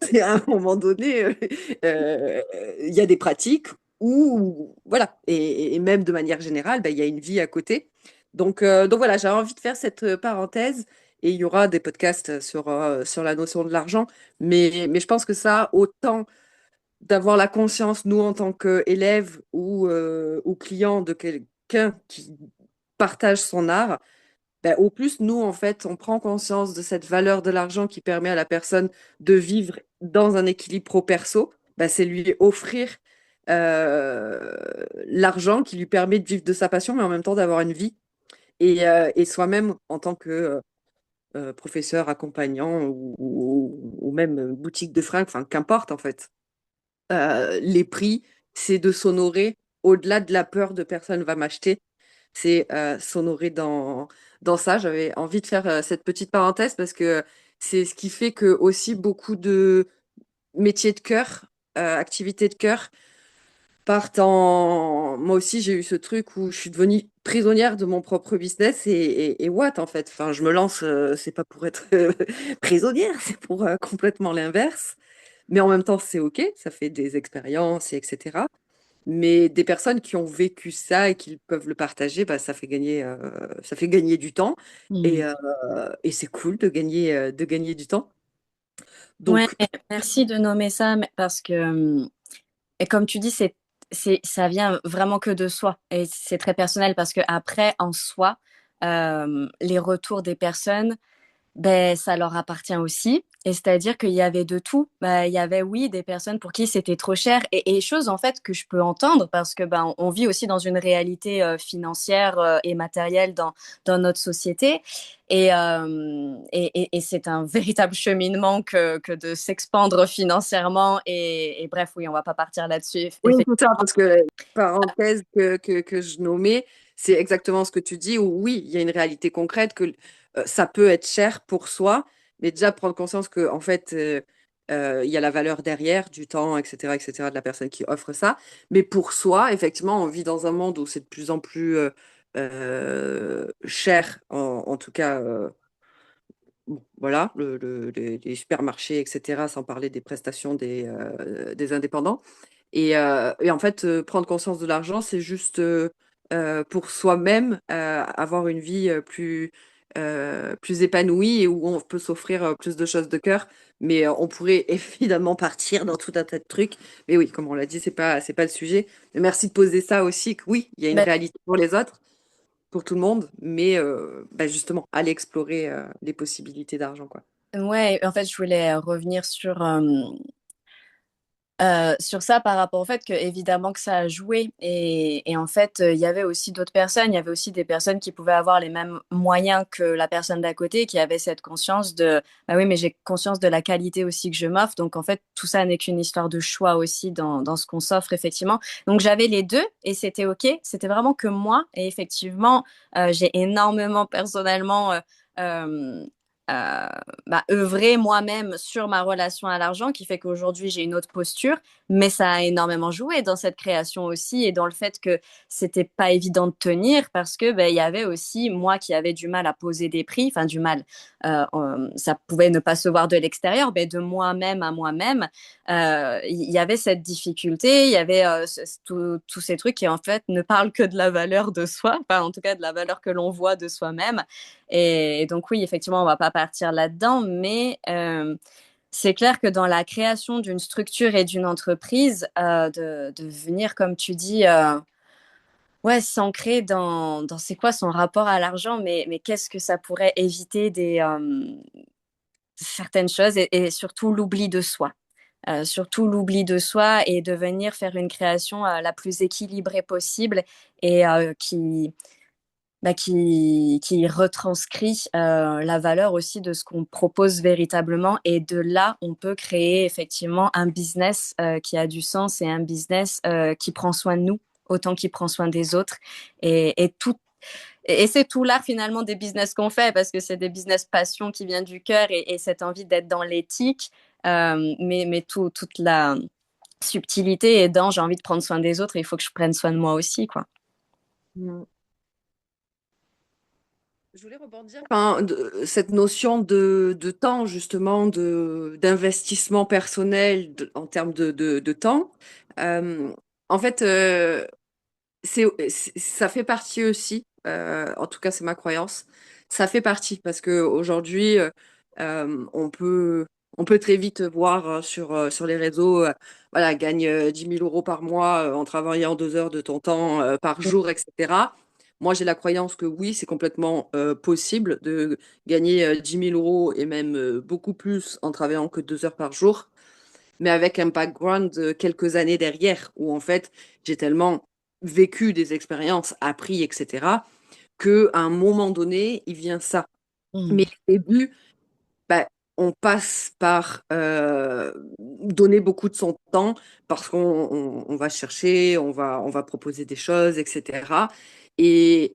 A: c'est à un moment donné, il y a des pratiques où, voilà, et même de manière générale, bah, il y a une vie à côté. Donc voilà, j'ai envie de faire cette parenthèse et il y aura des podcasts sur la notion de l'argent. Mais je pense que ça, autant d'avoir la conscience, nous, en tant qu'élèves ou clients de quelqu'un qui partage son art, ben, au plus, nous, en fait, on prend conscience de cette valeur de l'argent qui permet à la personne de vivre dans un équilibre pro-perso, ben, c'est lui offrir l'argent qui lui permet de vivre de sa passion, mais en même temps d'avoir une vie. Et soi-même, en tant que professeur, accompagnant ou même boutique de fringues, enfin, qu'importe, en fait. Les prix, c'est de s'honorer au-delà de la peur de personne va m'acheter, c'est s'honorer dans ça. J'avais envie de faire cette petite parenthèse parce que c'est ce qui fait que aussi beaucoup de métiers de cœur, activités de cœur partent en... Moi aussi, j'ai eu ce truc où je suis devenue prisonnière de mon propre business et what en fait. Enfin, je me lance, c'est pas pour être prisonnière, c'est pour complètement l'inverse. Mais en même temps, c'est OK, ça fait des expériences, et etc. Mais des personnes qui ont vécu ça et qui peuvent le partager, bah, ça fait gagner du temps. Et,
B: Mmh.
A: euh, et c'est cool de gagner du temps.
B: Ouais,
A: Donc,
B: merci de nommer ça parce que, et comme tu dis, ça vient vraiment que de soi et c'est très personnel parce que après, en soi, les retours des personnes, ben, ça leur appartient aussi. Et c'est-à-dire qu'il y avait de tout. Ben, il y avait, oui, des personnes pour qui c'était trop cher et chose en fait que je peux entendre parce que ben, on vit aussi dans une réalité financière et matérielle dans notre société. Et c'est un véritable cheminement que de s'expandre financièrement. Et bref, oui, on va pas partir là-dessus.
A: oui, c'est ça, parce que parenthèse que je nommais, c'est exactement ce que tu dis, où oui, il y a une réalité concrète que ça peut être cher pour soi, mais déjà prendre conscience que en fait, il y a la valeur derrière du temps, etc., de la personne qui offre ça. Mais pour soi, effectivement, on vit dans un monde où c'est de plus en plus cher, en tout cas, bon, voilà, les supermarchés, etc., sans parler des prestations des indépendants. Et en fait, prendre conscience de l'argent, c'est juste pour soi-même avoir une vie plus épanouie et où on peut s'offrir plus de choses de cœur. Mais on pourrait évidemment partir dans tout un tas de trucs. Mais oui, comme on l'a dit, c'est pas le sujet. Mais merci de poser ça aussi, que oui, il y a une
B: Ben,
A: réalité pour les autres, pour tout le monde, mais bah, justement, aller explorer les possibilités d'argent, quoi.
B: ouais, en fait, je voulais revenir sur ça par rapport au fait que évidemment que ça a joué et en fait il y avait aussi d'autres personnes, il y avait aussi des personnes qui pouvaient avoir les mêmes moyens que la personne d'à côté qui avait cette conscience de bah oui mais j'ai conscience de la qualité aussi que je m'offre donc en fait tout ça n'est qu'une histoire de choix aussi dans ce qu'on s'offre effectivement donc j'avais les deux et c'était ok c'était vraiment que moi et effectivement j'ai énormément personnellement œuvrer moi-même sur ma relation à l'argent, qui fait qu'aujourd'hui j'ai une autre posture, mais ça a énormément joué dans cette création aussi et dans le fait que c'était pas évident de tenir parce que il y avait aussi moi qui avais du mal à poser des prix, enfin du mal, ça pouvait ne pas se voir de l'extérieur, mais de moi-même à moi-même, il y avait cette difficulté, il y avait tous ces trucs qui en fait ne parlent que de la valeur de soi, enfin en tout cas de la valeur que l'on voit de soi-même. Et donc oui, effectivement, on va pas partir là-dedans, mais c'est clair que dans la création d'une structure et d'une entreprise, de venir, comme tu dis, ouais, s'ancrer dans c'est quoi son rapport à l'argent, mais qu'est-ce que ça pourrait éviter certaines choses et surtout l'oubli de soi. Surtout l'oubli de soi et de venir faire une création la plus équilibrée possible et qui retranscrit la valeur aussi de ce qu'on propose véritablement. Et de là, on peut créer effectivement un business qui a du sens et un business qui prend soin de nous autant qu'il prend soin des autres. Et tout. Et c'est tout l'art finalement des business qu'on fait parce que c'est des business passion qui vient du cœur et cette envie d'être dans l'éthique, mais toute la subtilité est dans j'ai envie de prendre soin des autres et il faut que je prenne soin de moi aussi, quoi.
A: Mm. Je voulais rebondir. Enfin, cette notion de temps, justement, d'investissement personnel en termes de temps. Euh, en fait, ça fait partie aussi, en tout cas c'est ma croyance, ça fait partie parce que aujourd'hui on peut très vite voir sur les réseaux, voilà, gagne 10 000 euros par mois en travaillant 2 heures de ton temps par jour, etc. Moi j'ai la croyance que oui, c'est complètement possible de gagner 10 000 euros et même beaucoup plus en travaillant que 2 heures par jour, mais avec un background de quelques années derrière, où en fait, j'ai tellement vécu des expériences, appris, etc., qu'à un moment donné, il vient ça. Mais
B: Mm.
A: au début, bah, on passe par donner beaucoup de son temps parce on va chercher, on va proposer des choses, etc. Et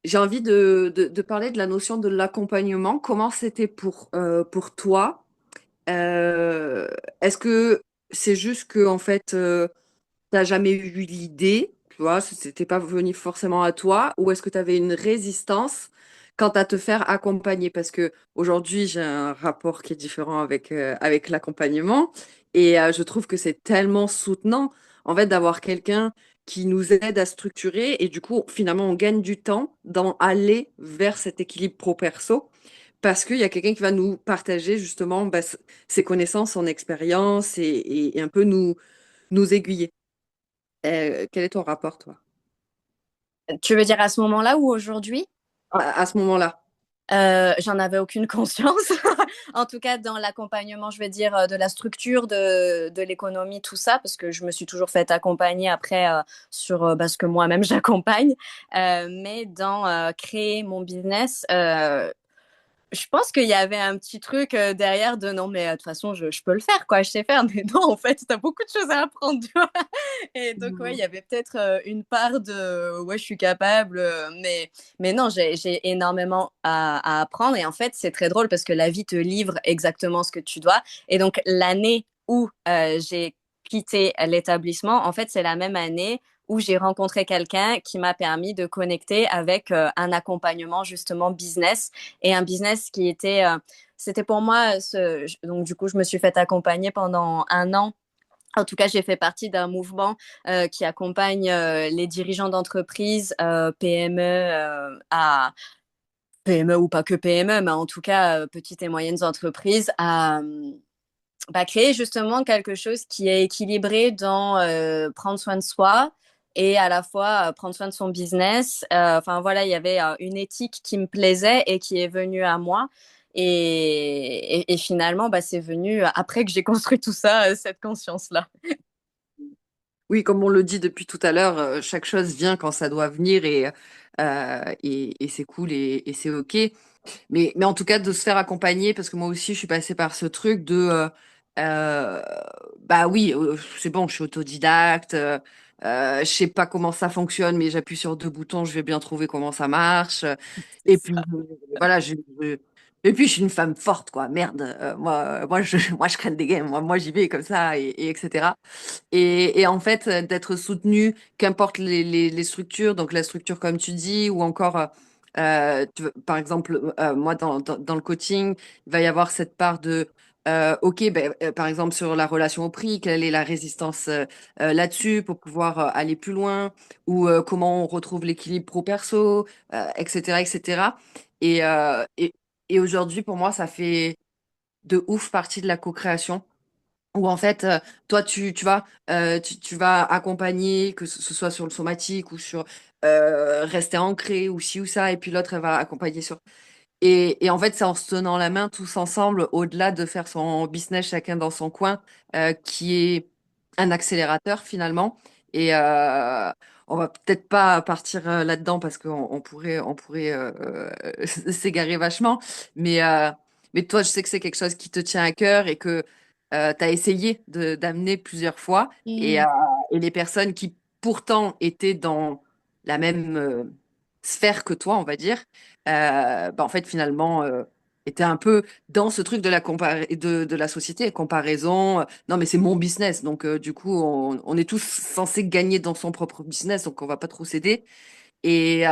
A: j'ai envie de parler de la notion de l'accompagnement. Comment c'était pour toi? Euh, Est-ce que c'est juste que en fait t'as jamais eu l'idée, tu vois, c'était pas venu forcément à toi, ou est-ce que tu avais une résistance quant à te faire accompagner? Parce que aujourd'hui j'ai un rapport qui est différent avec l'accompagnement et je trouve que c'est tellement soutenant en fait d'avoir quelqu'un qui nous aide à structurer et du coup finalement on gagne du temps dans aller vers cet équilibre pro-perso parce qu'il y a quelqu'un qui va nous partager justement bah, ses connaissances, son expérience et un peu nous aiguiller. Quel est ton rapport, toi,
B: Tu veux dire à ce moment-là ou aujourd'hui?
A: à ce moment-là?
B: J'en avais aucune conscience. En tout cas, dans l'accompagnement, je vais dire, de la structure de l'économie, tout ça, parce que je me suis toujours fait accompagner après sur ce que moi-même j'accompagne. Mais dans créer mon business, je pense qu'il y avait un petit truc derrière de non, mais de toute façon, je peux le faire, quoi, je sais faire. Mais non, en fait, tu as beaucoup de choses à apprendre, tu vois. Et donc, ouais, il
A: Mhm.
B: y avait peut-être une part de ouais, je suis capable, mais non, j'ai énormément à apprendre. Et en fait, c'est très drôle parce que la vie te livre exactement ce que tu dois. Et donc, l'année où j'ai quitté l'établissement, en fait, c'est la même année où j'ai rencontré quelqu'un qui m'a permis de connecter avec un accompagnement justement business et un business qui était, c'était pour moi, donc du coup, je me suis fait accompagner pendant un an. En tout cas, j'ai fait partie d'un mouvement qui accompagne les dirigeants d'entreprises, PME à PME ou pas que PME, mais en tout cas petites et moyennes entreprises à créer justement quelque chose qui est équilibré dans prendre soin de soi et à la fois prendre soin de son business. Enfin voilà, il y avait une éthique qui me plaisait et qui est venue à moi. Et finalement, c'est venu après que j'ai construit tout ça, cette conscience-là.
A: Oui, comme on le dit depuis tout à l'heure, chaque chose vient quand ça doit venir et c'est cool et c'est OK. Mais en tout cas, de se faire accompagner, parce que moi aussi, je suis passée par ce truc euh, bah oui, c'est bon, je suis autodidacte, je sais pas comment ça fonctionne, mais j'appuie sur deux boutons, je vais bien trouver comment ça marche. Et puis, voilà, Et puis, je suis une femme forte, quoi. Merde. Moi, je craigne des games. Moi, j'y vais comme ça, etc. Et en fait, d'être soutenu, qu'importe les structures, donc la structure, comme tu dis, ou encore, par exemple, moi, dans le coaching, il va y avoir cette part de, OK, ben, par exemple, sur la relation au prix, quelle est la résistance là-dessus pour pouvoir aller plus loin, ou comment on retrouve l'équilibre pro-perso, etc., etc. Et, euh, et, et aujourd'hui, pour moi, ça fait de ouf partie de la co-création où en fait, toi, tu vas accompagner, que ce soit sur le somatique ou sur rester ancré ou ci ou ça, et puis l'autre, elle va accompagner sur et en fait, c'est en se tenant la main tous ensemble, au-delà de faire son business chacun dans son coin, qui est un accélérateur finalement. Et on va peut-être pas partir là-dedans parce on pourrait s'égarer vachement. Mais, euh, mais toi, je sais que c'est quelque chose qui te tient à cœur et que tu as essayé d'amener plusieurs fois. Et,
B: Mm.
A: euh, et les personnes qui pourtant étaient dans la même sphère que toi, on va dire, bah, en fait, finalement, était un peu dans ce truc de de la société, comparaison. Non, mais c'est mon business. Donc, du coup, on est tous censés gagner dans son propre business, donc on va pas trop céder. Et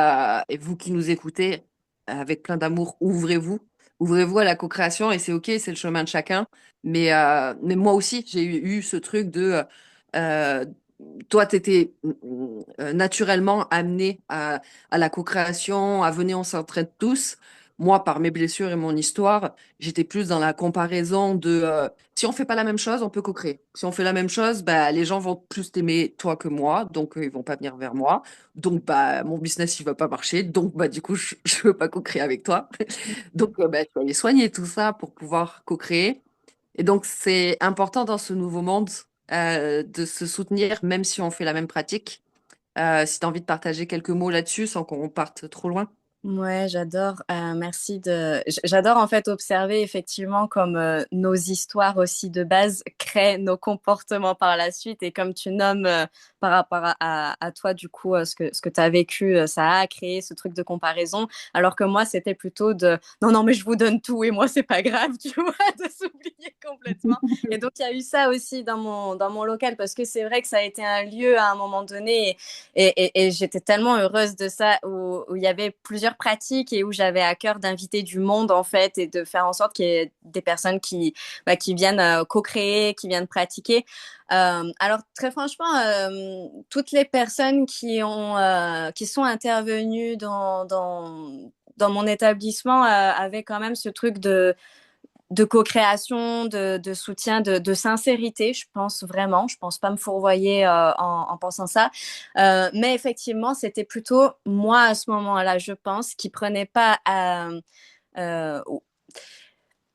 A: vous qui nous écoutez, avec plein d'amour, ouvrez-vous. Ouvrez-vous à la co-création et c'est OK, c'est le chemin de chacun. Mais moi aussi, j'ai eu ce truc de... euh, toi, tu étais naturellement amené à la co-création, à venir, on s'entraide tous. Moi, par mes blessures et mon histoire, j'étais plus dans la comparaison de si on fait pas la même chose, on peut co-créer. Si on fait la même chose, bah, les gens vont plus t'aimer toi que moi, donc ils vont pas venir vers moi. Donc, bah, mon business, il va pas marcher. Donc, bah, du coup, je veux pas co-créer avec toi. Donc, bah, je vais aller soigner tout ça pour pouvoir co-créer. Et donc, c'est important dans ce nouveau monde de se soutenir, même si on fait la même pratique. Si tu as envie de partager quelques mots là-dessus sans qu'on parte trop loin.
B: Ouais, j'adore. Merci de. J'adore en fait observer effectivement comme nos histoires aussi de base créent nos comportements par la suite et comme tu nommes par rapport à toi du coup ce que tu as vécu, ça a créé ce truc de comparaison. Alors que moi c'était plutôt de non non mais je vous donne tout et moi c'est pas grave tu vois de s'oublier complètement. Et donc il y a eu ça aussi dans mon local parce que c'est vrai que ça a été un lieu à un moment donné et j'étais tellement heureuse de ça, où il y avait plusieurs pratiques et où j'avais à cœur d'inviter du monde, en fait, et de faire en sorte qu'il y ait des personnes qui viennent co-créer, qui viennent pratiquer. Alors, très franchement, toutes les personnes qui sont intervenues dans mon établissement avaient quand même ce truc de co-création, de soutien, de sincérité, je pense vraiment. Je pense pas me fourvoyer en pensant ça. Mais effectivement, c'était plutôt moi à ce moment-là, je pense, qui prenait pas à... euh,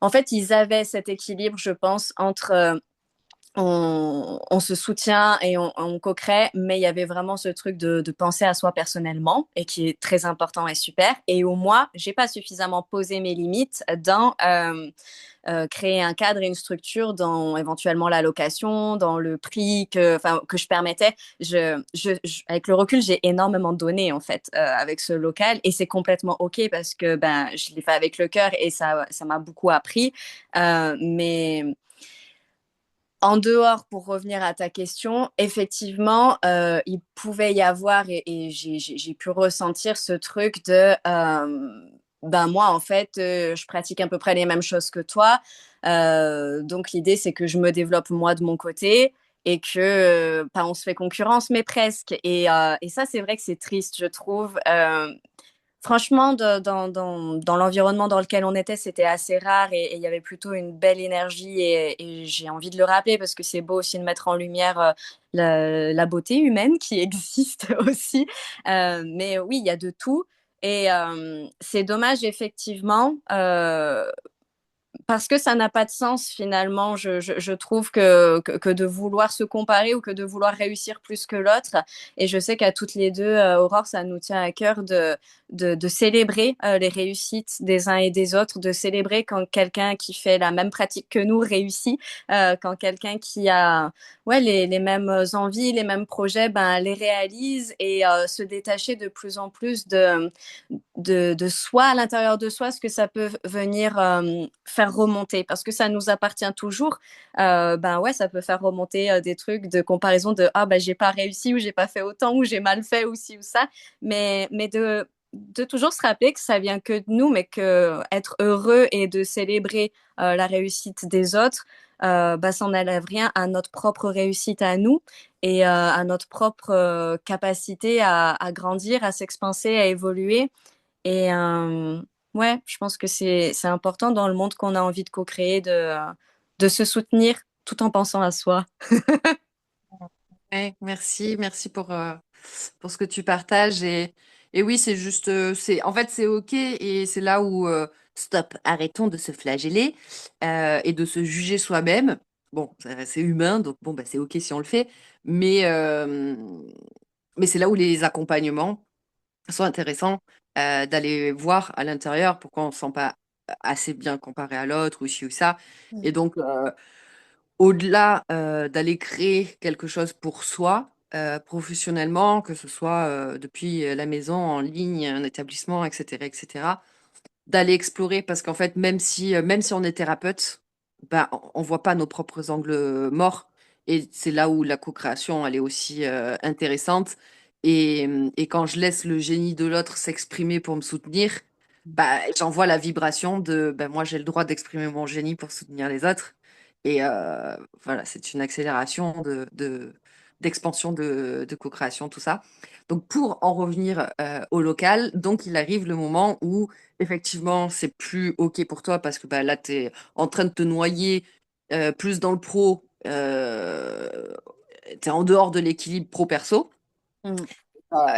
B: en fait, ils avaient cet équilibre, je pense, entre on se soutient et on co-crée, mais il y avait vraiment ce truc de penser à soi personnellement et qui est très important et super. Et où moi, j'ai pas suffisamment posé mes limites dans créer un cadre et une structure dans éventuellement la location, dans le prix que je permettais. Avec le recul, j'ai énormément donné en fait avec ce local et c'est complètement OK parce que ben, je l'ai fait avec le cœur et ça m'a beaucoup appris. Mais en dehors, pour revenir à ta question, effectivement, il pouvait y avoir, et j'ai pu ressentir ce truc de, ben moi, en fait, je pratique à peu près les mêmes choses que toi. Donc, l'idée, c'est que je me développe moi de mon côté et que, pas on se fait concurrence, mais presque. Et ça, c'est vrai que c'est triste, je trouve. Franchement, dans l'environnement dans lequel on était, c'était assez rare et il y avait plutôt une belle énergie et j'ai envie de le rappeler parce que c'est beau aussi de mettre en lumière la beauté humaine qui existe aussi. Mais oui, il y a de tout et c'est dommage effectivement parce que ça n'a pas de sens finalement, je trouve que de vouloir se comparer ou que de vouloir réussir plus que l'autre. Et je sais qu'à toutes les deux, Aurore, ça nous tient à cœur de célébrer les réussites des uns et des autres, de célébrer quand quelqu'un qui fait la même pratique que nous réussit, quand quelqu'un qui a ouais, les mêmes envies, les mêmes projets, ben, les réalise et se détacher de plus en plus de soi, à l'intérieur de soi, ce que ça peut venir faire remonter, parce que ça nous appartient toujours. Ben ouais, ça peut faire remonter des trucs de comparaison de ah ben j'ai pas réussi ou j'ai pas fait autant ou j'ai mal fait ou ci ou ça, mais de toujours se rappeler que ça vient que de nous, mais que être heureux et de célébrer la réussite des autres, bah, ça n'enlève rien à notre propre réussite à nous et à notre propre capacité à grandir, à s'expanser, à évoluer. Et ouais, je pense que c'est important dans le monde qu'on a envie de co-créer de se soutenir tout en pensant à soi.
A: Ouais, merci pour ce que tu partages. Et oui, c'est juste, en fait, c'est OK. Et c'est là où, stop, arrêtons de se flageller et de se juger soi-même. Bon, c'est humain, donc bon, bah, c'est OK si on le fait. Mais, euh, mais c'est là où les accompagnements sont intéressants, d'aller voir à l'intérieur pourquoi on ne se sent pas assez bien comparé à l'autre ou ci ou ça. Et donc, au-delà d'aller créer quelque chose pour soi, professionnellement, que ce soit depuis la maison, en ligne, un établissement, etc., d'aller explorer parce qu'en fait, même si on est thérapeute, ben, on voit pas nos propres angles morts. Et c'est là où la co-création, elle est aussi intéressante. Et quand je laisse le génie de l'autre s'exprimer pour me soutenir, bah, j'envoie la vibration de ben, moi, j'ai le droit d'exprimer mon génie pour soutenir les autres. Et voilà, c'est une accélération d'expansion de co-création, tout ça. Donc, pour en revenir au local, donc il arrive le moment où effectivement, c'est plus OK pour toi parce que bah, là, tu es en train de te noyer plus dans le pro, tu es en dehors de l'équilibre pro-perso.
B: Mm.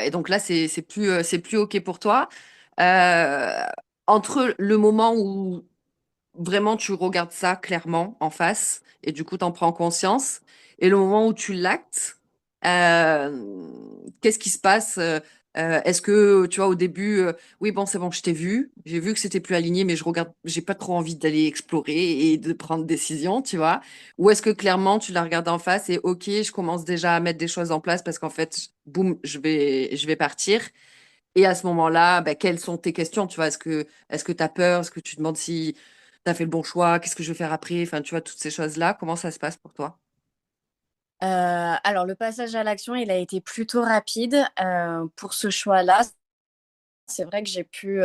A: Et donc là, c'est plus OK pour toi. Euh, Entre le moment où vraiment tu regardes ça clairement en face et du coup, tu en prends conscience, et le moment où tu l'actes, qu'est-ce qui se passe? Est-ce que, tu vois, au début, oui, bon, c'est bon, je t'ai vu, j'ai vu que c'était plus aligné, mais je regarde, j'ai pas trop envie d'aller explorer et de prendre décision, tu vois? Ou est-ce que clairement, tu la regardes en face et ok, je commence déjà à mettre des choses en place parce qu'en fait, boum, je vais partir. Et à ce moment-là, bah, quelles sont tes questions? Tu vois, est-ce que tu as peur? Est-ce que tu te demandes si tu as fait le bon choix? Qu'est-ce que je vais faire après? Enfin, tu vois, toutes ces choses-là, comment ça se passe pour toi?
B: Alors, le passage à l'action, il a été plutôt rapide pour ce choix-là. C'est vrai que j'ai pu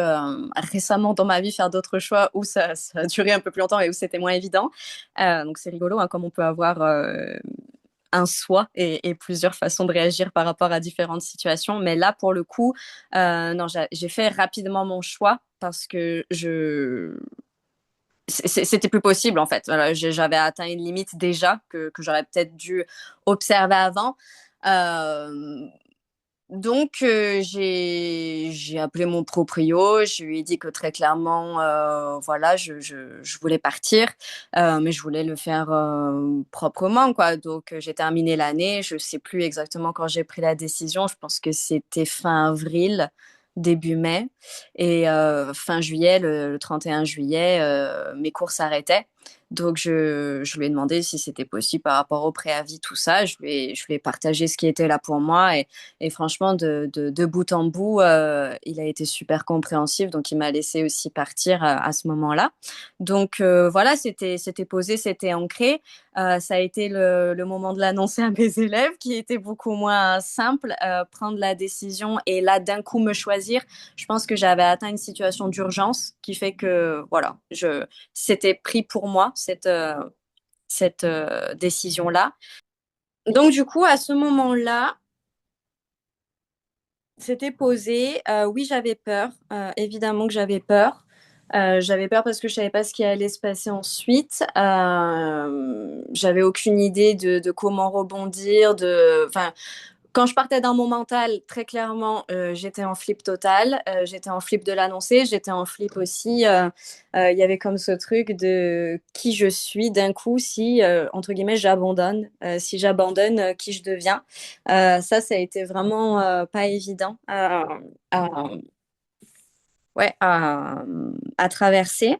B: récemment dans ma vie faire d'autres choix où ça a duré un peu plus longtemps et où c'était moins évident. Donc c'est rigolo, hein, comme on peut avoir un soi et plusieurs façons de réagir par rapport à différentes situations. Mais là, pour le coup, non, j'ai fait rapidement mon choix parce que c'était plus possible en fait. Voilà, j'avais atteint une limite déjà que j'aurais peut-être dû observer avant. Euh, donc, j'ai appelé mon proprio, je lui ai dit que très clairement, voilà, je voulais partir, mais je voulais le faire proprement, quoi. Donc, j'ai terminé l'année, je sais plus exactement quand j'ai pris la décision, je pense que c'était fin avril, début mai, et fin juillet, le 31 juillet, mes cours s'arrêtaient. Donc, je lui ai demandé si c'était possible par rapport au préavis, tout ça. Je lui ai partagé ce qui était là pour moi et franchement, de bout en bout, il a été super compréhensif, donc il m'a laissé aussi partir à ce moment-là. Donc voilà, c'était posé, c'était ancré. Ça a été le moment de l'annoncer à mes élèves, qui était beaucoup moins simple, prendre la décision et là d'un coup me choisir. Je pense que j'avais atteint une situation d'urgence qui fait que voilà, c'était pris pour moi cette décision-là. Donc du coup, à ce moment-là, c'était posé. Oui, j'avais peur. Évidemment que j'avais peur. J'avais peur parce que je savais pas ce qui allait se passer ensuite. J'avais aucune idée de comment rebondir. Enfin, Quand je partais dans mon mental, très clairement, j'étais en flip total. J'étais en flip de l'annoncer. J'étais en flip aussi. Il y avait comme ce truc de qui je suis d'un coup si, entre guillemets, j'abandonne. Si j'abandonne, qui je deviens. Ça a été vraiment pas évident à, ouais, à traverser.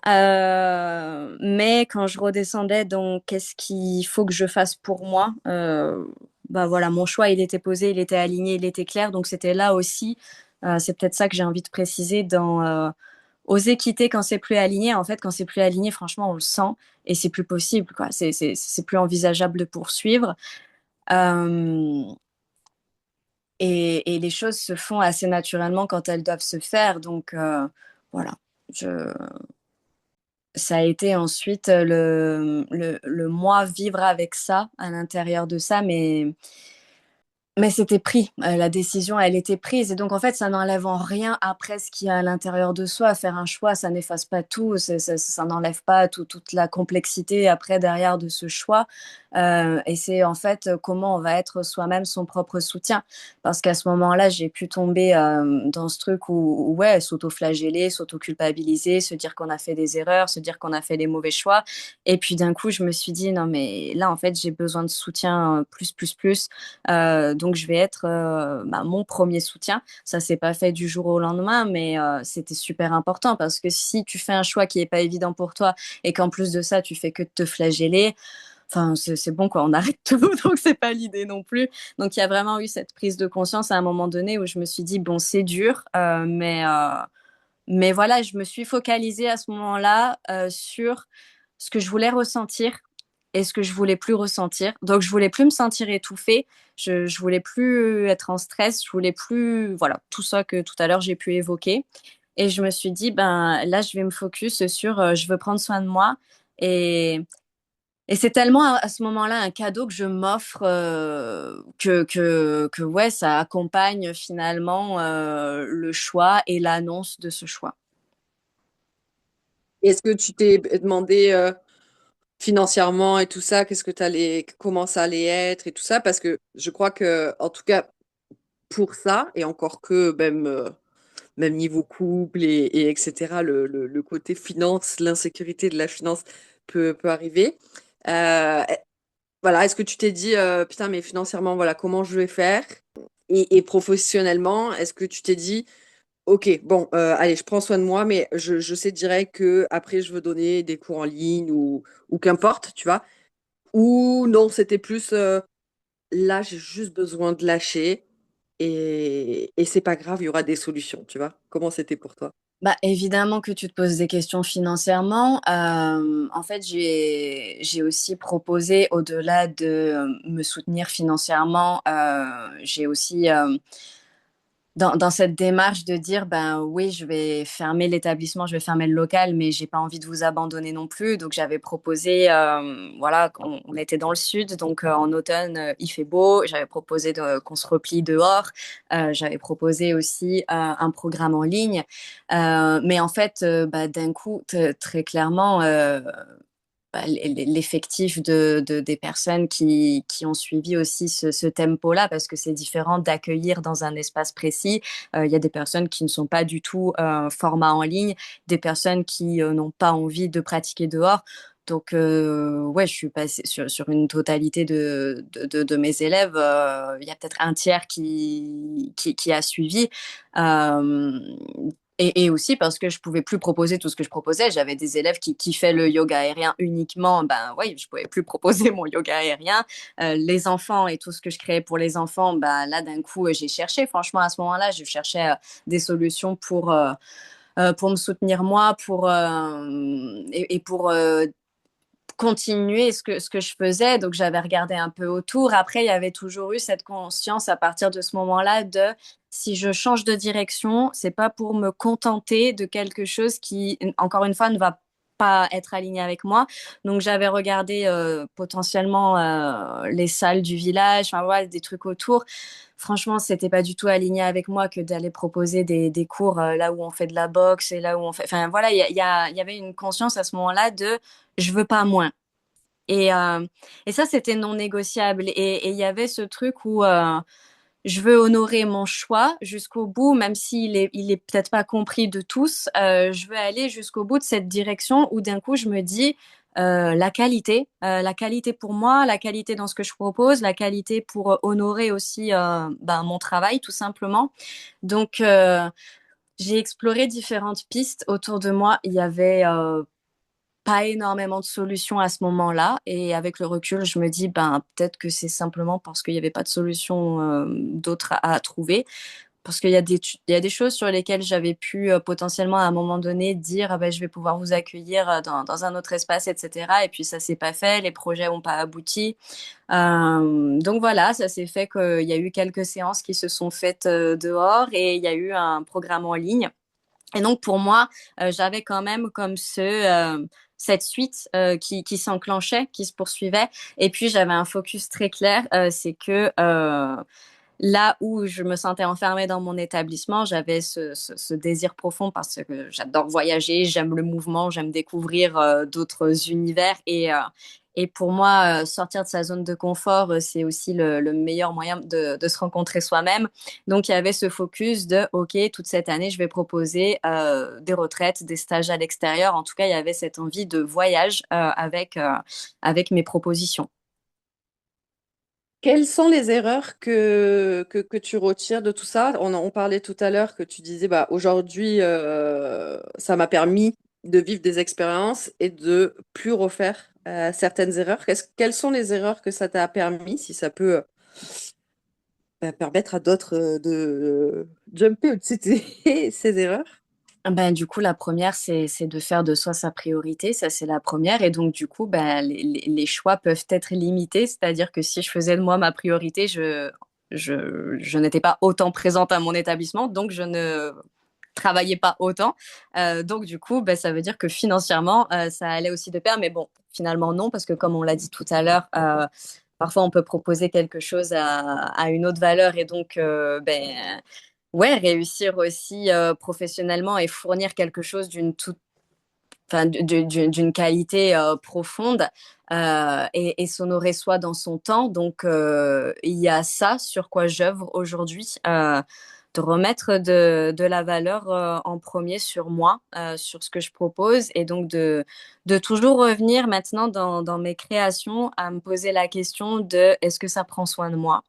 B: Mais quand je redescendais, donc qu'est-ce qu'il faut que je fasse pour moi? Bah voilà, mon choix, il était posé, il était aligné, il était clair. Donc c'était là aussi, c'est peut-être ça que j'ai envie de préciser dans oser quitter quand c'est plus aligné. En fait, quand c'est plus aligné, franchement, on le sent et c'est plus possible, quoi. C'est plus envisageable de poursuivre. Euh, et les choses se font assez naturellement quand elles doivent se faire. Donc voilà. Je, Ça a été ensuite le moi vivre avec ça à l'intérieur de ça, mais c'était pris. La décision, elle était prise. Et donc, en fait, ça n'enlève en rien après ce qu'il y a à l'intérieur de soi. Faire un choix, ça n'efface pas tout. Ça n'enlève pas toute la complexité après derrière de ce choix. Et c'est en fait comment on va être soi-même son propre soutien. Parce qu'à ce moment-là, j'ai pu tomber dans ce truc où ouais, s'auto-flageller, s'auto-culpabiliser, se dire qu'on a fait des erreurs, se dire qu'on a fait des mauvais choix. Et puis d'un coup, je me suis dit, non, mais là, en fait, j'ai besoin de soutien plus, plus, plus. Donc, je vais être mon premier soutien. Ça s'est pas fait du jour au lendemain, mais c'était super important parce que si tu fais un choix qui est pas évident pour toi et qu'en plus de ça, tu fais que de te flageller, enfin, c'est bon, quoi, on arrête tout, donc c'est pas l'idée non plus. Donc, il y a vraiment eu cette prise de conscience à un moment donné où je me suis dit, bon, c'est dur, mais voilà, je me suis focalisée à ce moment-là sur ce que je voulais ressentir et ce que je voulais plus ressentir. Donc, je voulais plus me sentir étouffée, je voulais plus être en stress, je voulais plus, voilà, tout ça que tout à l'heure j'ai pu évoquer. Et je me suis dit, ben là, je vais me focus sur, je veux prendre soin de moi et c'est tellement à ce moment-là un cadeau que je m'offre que ouais, ça accompagne finalement le choix et l'annonce de ce choix.
A: Est-ce que tu t'es demandé financièrement et tout ça, qu'est-ce que t'allais, comment ça allait être et tout ça? Parce que je crois que, en tout cas, pour ça, et encore que même, même niveau couple et etc., le côté finance, l'insécurité de la finance peut arriver. Voilà, est-ce que tu t'es dit, putain, mais financièrement, voilà, comment je vais faire? Et professionnellement, est-ce que tu t'es dit, ok, bon, allez, je prends soin de moi, mais je sais direct que après, je veux donner des cours en ligne ou qu'importe, tu vois? Ou non, c'était plus, là, j'ai juste besoin de lâcher et c'est pas grave, il y aura des solutions, tu vois? Comment c'était pour toi?
B: Bah, évidemment que tu te poses des questions financièrement. En fait, j'ai aussi proposé, au-delà de me soutenir financièrement, j'ai aussi dans cette démarche de dire, ben oui, je vais fermer l'établissement, je vais fermer le local, mais j'ai pas envie de vous abandonner non plus. Donc j'avais proposé, voilà, on était dans le sud, donc en automne il fait beau. J'avais proposé qu'on se replie dehors. J'avais proposé aussi un programme en ligne, mais en fait, bah, d'un coup, très clairement. Bah, l'effectif des personnes qui ont suivi aussi ce tempo-là, parce que c'est différent d'accueillir dans un espace précis. Il y a des personnes qui ne sont pas du tout format en ligne, des personnes qui n'ont pas envie de pratiquer dehors. Donc, ouais, je suis passée sur une totalité de mes élèves. Il y a peut-être un tiers qui a suivi. Euh, et aussi parce que je pouvais plus proposer tout ce que je proposais. J'avais des élèves qui kiffaient le yoga aérien uniquement. Ben oui, je pouvais plus proposer mon yoga aérien. Les enfants et tout ce que je créais pour les enfants, ben là d'un coup j'ai cherché. Franchement à ce moment-là, je cherchais des solutions pour me soutenir moi, et pour continuer ce que je faisais. Donc, j'avais regardé un peu autour. Après, il y avait toujours eu cette conscience à partir de ce moment-là de si je change de direction, c'est pas pour me contenter de quelque chose qui, encore une fois, ne va pas être aligné avec moi. Donc, j'avais regardé potentiellement les salles du village, enfin, voilà, des trucs autour. Franchement, c'était pas du tout aligné avec moi que d'aller proposer des cours là où on fait de la boxe et là où on fait. Enfin, voilà, il y avait une conscience à ce moment-là de je veux pas moins. Et ça, c'était non négociable. Et il y avait ce truc où je veux honorer mon choix jusqu'au bout, même il est peut-être pas compris de tous. Je veux aller jusqu'au bout de cette direction où d'un coup, je me dis la qualité pour moi, la qualité dans ce que je propose, la qualité pour honorer aussi mon travail, tout simplement. Donc, j'ai exploré différentes pistes autour de moi. Il y avait pas énormément de solutions à ce moment-là. Et avec le recul, je me dis, ben, peut-être que c'est simplement parce qu'il n'y avait pas de solution d'autre à trouver. Parce il y a des choses sur lesquelles j'avais pu potentiellement à un moment donné dire, ah ben, je vais pouvoir vous accueillir dans un autre espace, etc. Et puis ça s'est pas fait, les projets n'ont pas abouti. Donc voilà, ça s'est fait qu'il y a eu quelques séances qui se sont faites dehors et il y a eu un programme en ligne. Et donc pour moi, j'avais quand même comme cette suite qui s'enclenchait, qui se poursuivait. Et puis j'avais un focus très clair, c'est que là où je me sentais enfermée dans mon établissement, j'avais ce désir profond parce que j'adore voyager, j'aime le mouvement, j'aime découvrir d'autres univers et pour moi, sortir de sa zone de confort, c'est aussi le meilleur moyen de se rencontrer soi-même. Donc, il y avait ce focus de, OK, toute cette année, je vais proposer des retraites, des stages à l'extérieur. En tout cas, il y avait cette envie de voyage avec mes propositions.
A: Quelles sont les erreurs que tu retires de tout ça? On parlait tout à l'heure que tu disais, bah, aujourd'hui, ça m'a permis de vivre des expériences et de plus refaire certaines erreurs. Quelles sont les erreurs que ça t'a permis, si ça peut permettre à d'autres de jumper au-dessus de ces erreurs?
B: Ben, du coup, la première, c'est de faire de soi sa priorité. Ça, c'est la première. Et donc, du coup, ben, les choix peuvent être limités. C'est-à-dire que si je faisais de moi ma priorité, je n'étais pas autant présente à mon établissement. Donc, je ne travaillais pas autant. Donc, du coup, ben, ça veut dire que financièrement, ça allait aussi de pair. Mais bon, finalement, non, parce que comme on l'a dit tout à l'heure, parfois, on peut proposer quelque chose à une autre valeur. Et donc, ouais, réussir aussi professionnellement et fournir quelque chose d'une qualité profonde et s'honorer soi dans son temps. Donc, il y a ça sur quoi j'œuvre aujourd'hui, de remettre de la valeur en premier sur moi, sur ce que je propose, et donc de toujours revenir maintenant dans mes créations à me poser la question de est-ce que ça prend soin de moi?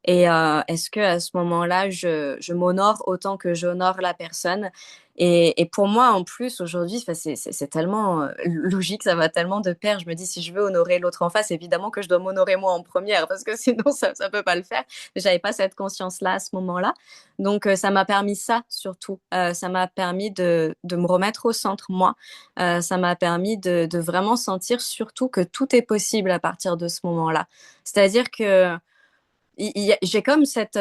B: Et est-ce que à ce moment-là, je m'honore autant que j'honore la personne? Et pour moi, en plus, aujourd'hui, enfin, c'est tellement logique, ça va tellement de pair. Je me dis, si je veux honorer l'autre en face, évidemment que je dois m'honorer moi en première, parce que sinon, ça peut pas le faire. J'avais pas cette conscience-là à ce moment-là. Donc, ça m'a permis ça, surtout. Ça m'a permis de me remettre au centre, moi. Ça m'a permis de vraiment sentir surtout que tout est possible à partir de ce moment-là. C'est-à-dire que j'ai comme cette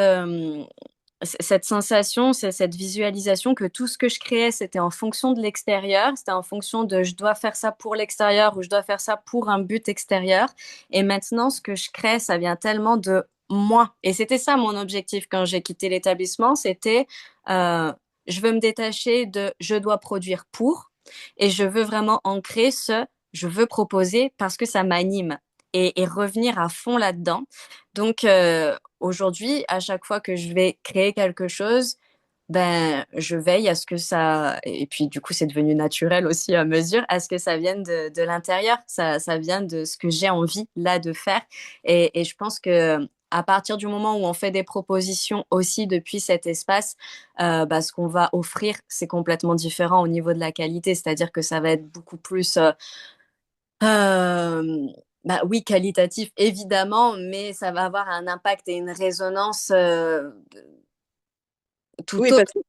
B: sensation, cette visualisation que tout ce que je créais, c'était en fonction de l'extérieur, c'était en fonction de je dois faire ça pour l'extérieur ou je dois faire ça pour un but extérieur. Et maintenant, ce que je crée, ça vient tellement de moi. Et c'était ça mon objectif quand j'ai quitté l'établissement, c'était euh, je veux me détacher de je dois produire pour et je veux vraiment ancrer ce je veux proposer parce que ça m'anime et revenir à fond là-dedans. Donc, aujourd'hui, à chaque fois que je vais créer quelque chose, ben, je veille à ce que ça, et puis du coup, c'est devenu naturel aussi à mesure, à ce que ça vienne de l'intérieur, ça vient de ce que j'ai envie là de faire. Et je pense que à partir du moment où on fait des propositions aussi depuis cet espace, bah, ce qu'on va offrir, c'est complètement différent au niveau de la qualité, c'est-à-dire que ça va être beaucoup plus bah oui, qualitatif, évidemment, mais ça va avoir un impact et une résonance tout
A: Oui, parce
B: autre.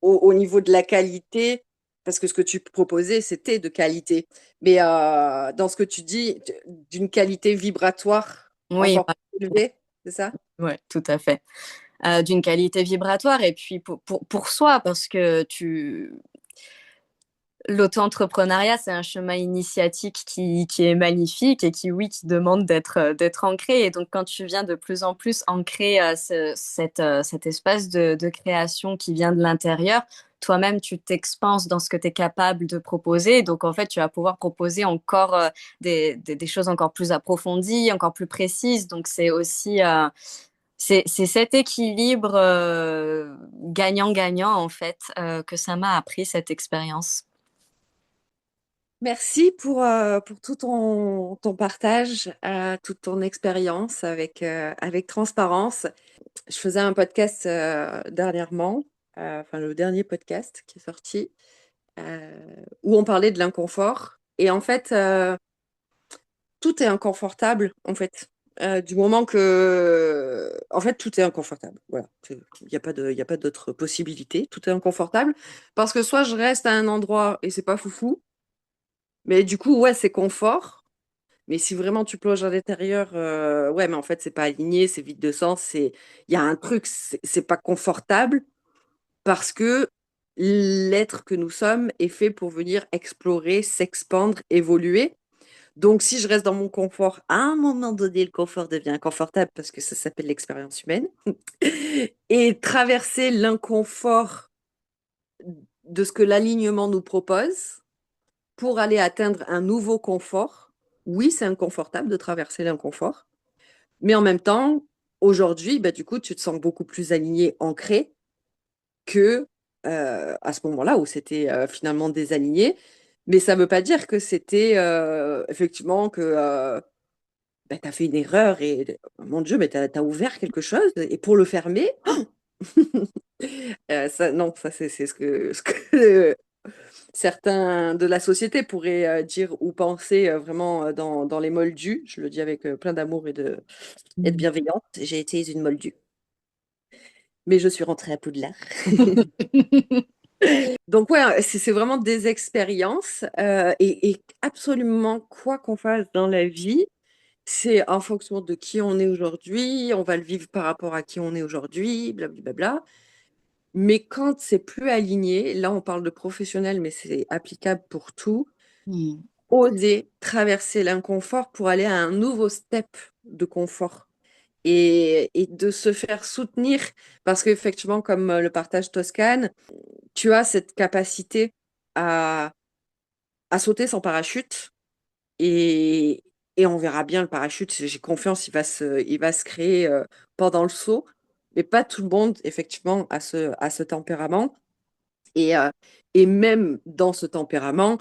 A: au niveau de la qualité, parce que ce que tu proposais, c'était de qualité. Mais dans ce que tu dis, d'une qualité vibratoire
B: Oui,
A: encore plus élevée, c'est ça?
B: ouais, tout à fait. D'une qualité vibratoire et puis pour soi, parce que l'auto-entrepreneuriat, c'est un chemin initiatique qui est magnifique et qui, oui, qui demande d'être ancré. Et donc, quand tu viens de plus en plus ancrer cet espace de création qui vient de l'intérieur, toi-même, tu t'expanses dans ce que tu es capable de proposer. Donc, en fait, tu vas pouvoir proposer encore des choses encore plus approfondies, encore plus précises. Donc, c'est aussi c'est cet équilibre gagnant-gagnant, en fait, que ça m'a appris, cette expérience.
A: Merci pour tout ton partage, toute ton expérience avec transparence. Je faisais un podcast dernièrement, enfin le dernier podcast qui est sorti, où on parlait de l'inconfort. Et en fait, tout est inconfortable, en fait. Du moment que... En fait, tout est inconfortable. Voilà. Il y a pas d'autre possibilité. Tout est inconfortable. Parce que soit je reste à un endroit et c'est pas foufou, mais du coup, ouais, c'est confort. Mais si vraiment tu plonges à l'intérieur, ouais, mais en fait, c'est pas aligné, c'est vide de sens, il y a un truc, c'est pas confortable parce que l'être que nous sommes est fait pour venir explorer, s'expandre, évoluer. Donc, si je reste dans mon confort, à un moment donné, le confort devient inconfortable parce que ça s'appelle l'expérience humaine. Et traverser l'inconfort de ce que l'alignement nous propose pour aller atteindre un nouveau confort. Oui, c'est inconfortable de traverser l'inconfort, mais en même temps, aujourd'hui, bah, du coup, tu te sens beaucoup plus aligné, ancré que à ce moment-là où c'était finalement désaligné. Mais ça ne veut pas dire que c'était effectivement que bah, tu as fait une erreur et mon Dieu, mais tu as ouvert quelque chose et pour le fermer, ça, non, ça c'est ce que certains de la société pourraient dire ou penser vraiment dans les moldus. Je le dis avec plein d'amour et de bienveillance. J'ai été une moldue, mais je suis rentrée à Poudlard. Donc ouais, c'est vraiment des expériences et absolument quoi qu'on fasse dans la vie, c'est en fonction de qui on est aujourd'hui, on va le vivre par rapport à qui on est aujourd'hui, blablabla. Mais quand c'est plus aligné, là on parle de professionnel, mais c'est applicable pour tout,
B: Mm.
A: oser traverser l'inconfort pour aller à un nouveau step de confort. Et de se faire soutenir, parce qu'effectivement, comme le partage Toscane, tu as cette capacité à, à sauter sans parachute et, et on verra bien le parachute. J'ai confiance, il va se créer pendant le saut. Mais pas tout le monde, effectivement, a ce tempérament. Et, euh, et même dans ce tempérament,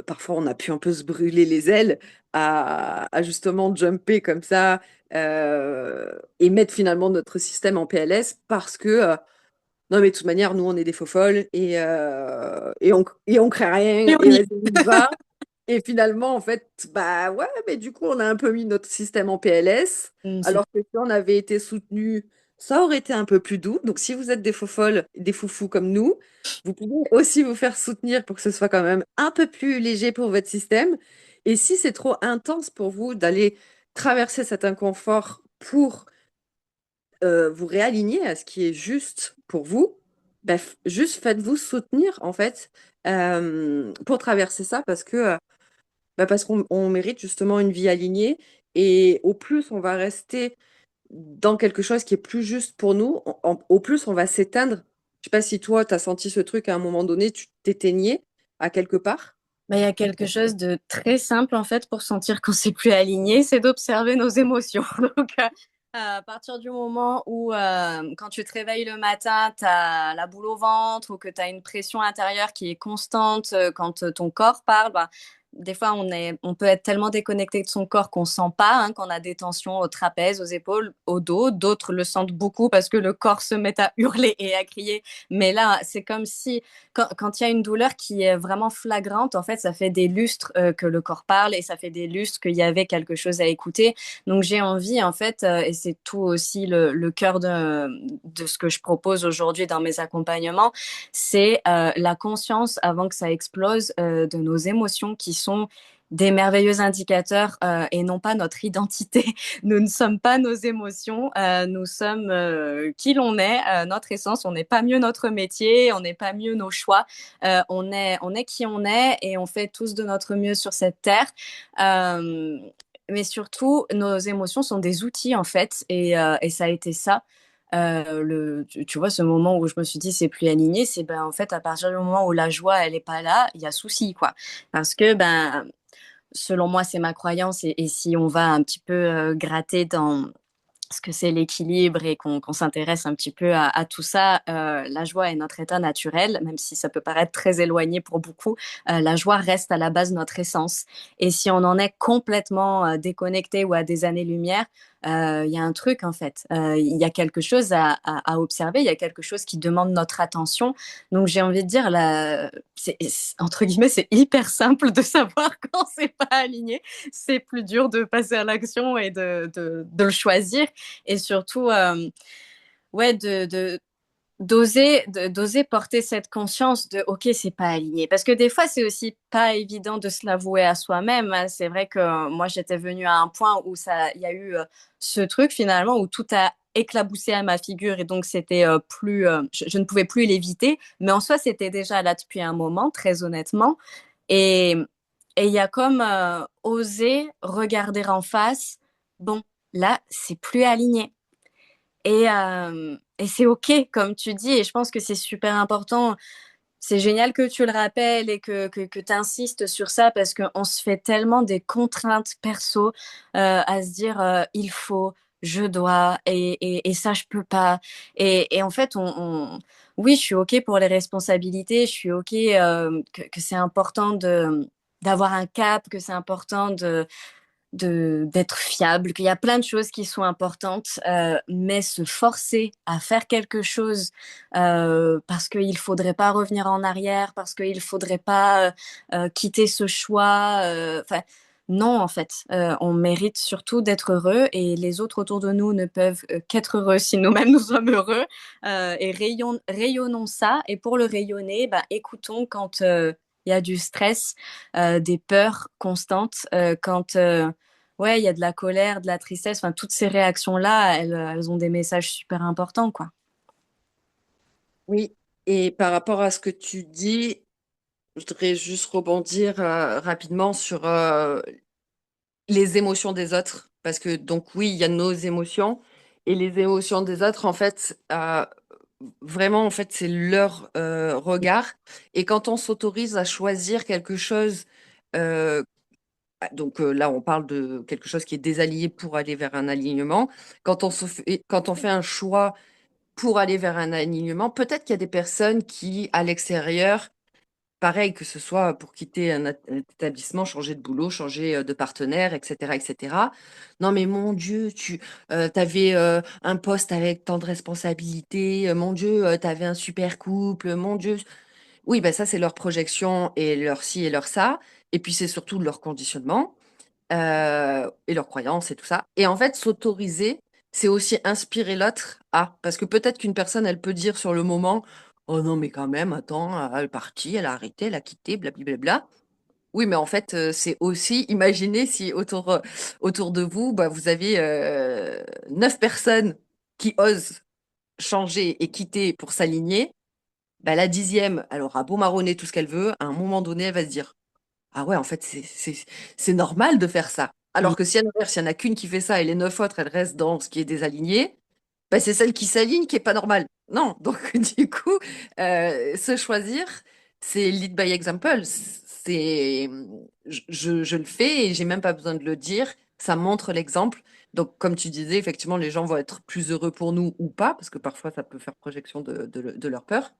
A: parfois on a pu un peu se brûler les ailes à justement jumper comme ça et mettre finalement notre système en PLS parce que non, mais de toute manière, nous, on est des faux folles et on crée rien
B: Et
A: et
B: on y
A: vas-y, on y va. Et finalement, en fait, bah ouais, mais du coup, on a un peu mis notre système en PLS,
B: Mm, c'est
A: alors que si on avait été soutenu, ça aurait été un peu plus doux. Donc, si vous êtes des faux folles, des foufous comme nous, vous pouvez aussi vous faire soutenir pour que ce soit quand même un peu plus léger pour votre système. Et si c'est trop intense pour vous d'aller traverser cet inconfort pour vous réaligner à ce qui est juste pour vous, bah, juste faites-vous soutenir en fait pour traverser ça parce qu'on on mérite justement une vie alignée et au plus on va rester dans quelque chose qui est plus juste pour nous, au plus on va s'éteindre. Je sais pas si toi, tu as senti ce truc à un moment donné, tu t'éteignais à quelque part.
B: bah, il y a quelque chose de très simple en fait pour sentir qu'on s'est plus aligné, c'est d'observer nos émotions. Donc, à partir du moment où, quand tu te réveilles le matin, tu as la boule au ventre ou que tu as une pression intérieure qui est constante, quand ton corps parle, bah, des fois on peut être tellement déconnecté de son corps qu'on sent pas, hein, qu'on a des tensions au trapèze, aux épaules, au dos. D'autres le sentent beaucoup parce que le corps se met à hurler et à crier. Mais là, c'est comme si quand il y a une douleur qui est vraiment flagrante, en fait, ça fait des lustres que le corps parle et ça fait des lustres qu'il y avait quelque chose à écouter. Donc j'ai envie, en fait, et c'est tout aussi le cœur de ce que je propose aujourd'hui dans mes accompagnements, c'est la conscience avant que ça explose de nos émotions qui sont des merveilleux indicateurs et non pas notre identité. Nous ne sommes pas nos émotions, nous sommes qui l'on est, notre essence. On n'est pas mieux notre métier, on n'est pas mieux nos choix. On est qui on est et on fait tous de notre mieux sur cette terre. Mais surtout, nos émotions sont des outils en fait, et ça a été ça. Tu vois, ce moment où je me suis dit c'est plus aligné, c'est ben en fait à partir du moment où la joie elle est pas là, il y a souci quoi. Parce que ben selon moi c'est ma croyance et si on va un petit peu gratter dans ce que c'est l'équilibre et qu'on s'intéresse un petit peu à tout ça, la joie est notre état naturel, même si ça peut paraître très éloigné pour beaucoup. La joie reste à la base notre essence. Et si on en est complètement déconnecté ou à des années-lumière, il y a un truc en fait. Il y a quelque chose à observer, il y a quelque chose qui demande notre attention. Donc j'ai envie de dire, entre guillemets, c'est hyper simple de savoir quand c'est pas aligné. C'est plus dur de passer à l'action et de le choisir et surtout ouais d'oser porter cette conscience de ok c'est pas aligné parce que des fois c'est aussi pas évident de se l'avouer à soi-même hein. C'est vrai que moi j'étais venue à un point où ça il y a eu ce truc finalement où tout a éclaboussé à ma figure et donc c'était plus je ne pouvais plus l'éviter mais en soi c'était déjà là depuis un moment très honnêtement et il y a comme oser regarder en face bon là c'est plus aligné et c'est OK, comme tu dis, et je pense que c'est super important. C'est génial que tu le rappelles et que tu insistes sur ça parce qu'on se fait tellement des contraintes perso à se dire il faut, je dois et ça je peux pas. Et en fait, oui, je suis OK pour les responsabilités, je suis OK que c'est important d'avoir un cap, que c'est important d'être fiable, qu'il y a plein de choses qui sont importantes, mais se forcer à faire quelque chose parce qu'il faudrait pas revenir en arrière, parce qu'il faudrait pas quitter ce choix. Non, en fait, on mérite surtout d'être heureux et les autres autour de nous ne peuvent qu'être heureux si nous-mêmes nous sommes heureux. Et rayonnons ça. Et pour le rayonner, bah, écoutons quand il y a du stress, des peurs constantes, quand ouais, il y a de la colère, de la tristesse, enfin, toutes ces réactions-là, elles ont des messages super importants, quoi.
A: Oui, et par rapport à ce que tu dis, je voudrais juste rebondir rapidement sur les émotions des autres. Parce que, donc, oui, il y a nos émotions. Et les émotions des autres, en fait, vraiment, en fait, c'est leur regard. Et quand on s'autorise à choisir quelque chose, euh, donc là, on parle de quelque chose qui est désaligné pour aller vers un alignement. Quand on fait un choix pour aller vers un alignement, peut-être qu'il y a des personnes qui, à l'extérieur, pareil, que ce soit pour quitter un établissement, changer de boulot, changer de partenaire, etc., etc. Non, mais mon Dieu, tu avais un poste avec tant de responsabilités. Mon Dieu, tu avais un super couple. Mon Dieu. Oui, ben ça, c'est leur projection et leur ci et leur ça. Et puis, c'est surtout leur conditionnement et leurs croyances et tout ça. Et en fait, s'autoriser, c'est aussi inspirer l'autre à. Parce que peut-être qu'une personne, elle peut dire sur le moment, oh non, mais quand même, attends, elle est partie, elle a arrêté, elle a quitté, blablabla. Oui, mais en fait, c'est aussi, imaginez si autour de vous, bah, vous avez 9 personnes qui osent changer et quitter pour s'aligner. Bah, la 10e, elle aura beau marronner tout ce qu'elle veut, à un moment donné, elle va se dire, ah ouais, en fait, c'est normal de faire ça.
B: Mm.
A: Alors que si à l'inverse, il n'y en a qu'une qui fait ça et les 9 autres, elles restent dans ce qui est désaligné, bah, c'est celle qui s'aligne qui est pas normale. Non, donc du coup, se choisir, c'est lead by example. C'est, je le fais et j'ai même pas besoin de le dire. Ça montre l'exemple. Donc, comme tu disais, effectivement, les gens vont être plus heureux pour nous ou pas, parce que parfois, ça peut faire projection de leur peur.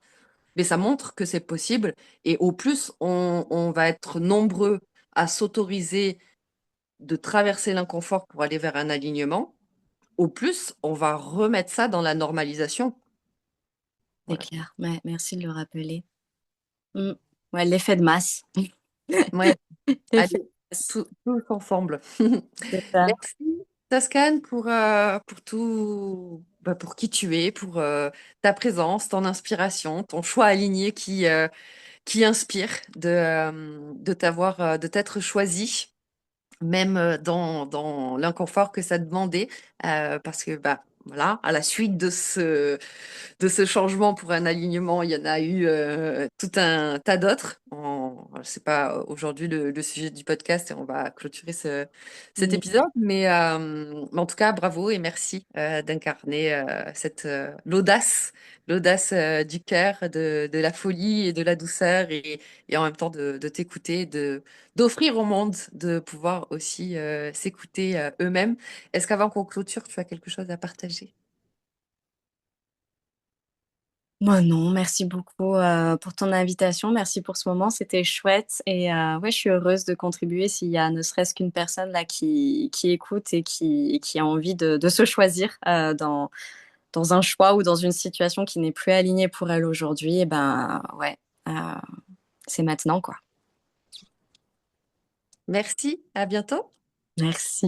A: Mais ça montre que c'est possible. Et au plus, on va être nombreux à s'autoriser de traverser l'inconfort pour aller vers un alignement, au plus, on va remettre ça dans la normalisation.
B: C'est
A: Voilà.
B: clair. Ouais, merci de le rappeler. Mm. Ouais, l'effet de masse.
A: Ouais,
B: L'effet
A: allez,
B: de masse.
A: tous ensemble.
B: C'est ça.
A: Merci, Tascan, pour tout, bah, pour qui tu es, pour ta présence, ton inspiration, ton choix aligné qui inspire de t'avoir, de t'être choisi. Même dans l'inconfort que ça demandait, parce que bah, voilà, à la suite de ce changement pour un alignement, il y en a eu tout un tas d'autres. c'est pas aujourd'hui le sujet du podcast et on va clôturer cet
B: Oui.
A: épisode. Mais en tout cas, bravo et merci d'incarner l'audace du cœur, de la folie et de la douceur et en même temps de t'écouter, d'offrir au monde de pouvoir aussi s'écouter eux-mêmes. Est-ce qu'avant qu'on clôture, tu as quelque chose à partager?
B: Moi, non, merci beaucoup pour ton invitation. Merci pour ce moment, c'était chouette. Et ouais, je suis heureuse de contribuer s'il y a ne serait-ce qu'une personne là qui écoute et qui a envie de se choisir dans un choix ou dans une situation qui n'est plus alignée pour elle aujourd'hui. Et ben ouais, euh, c'est maintenant quoi.
A: Merci, à bientôt.
B: Merci.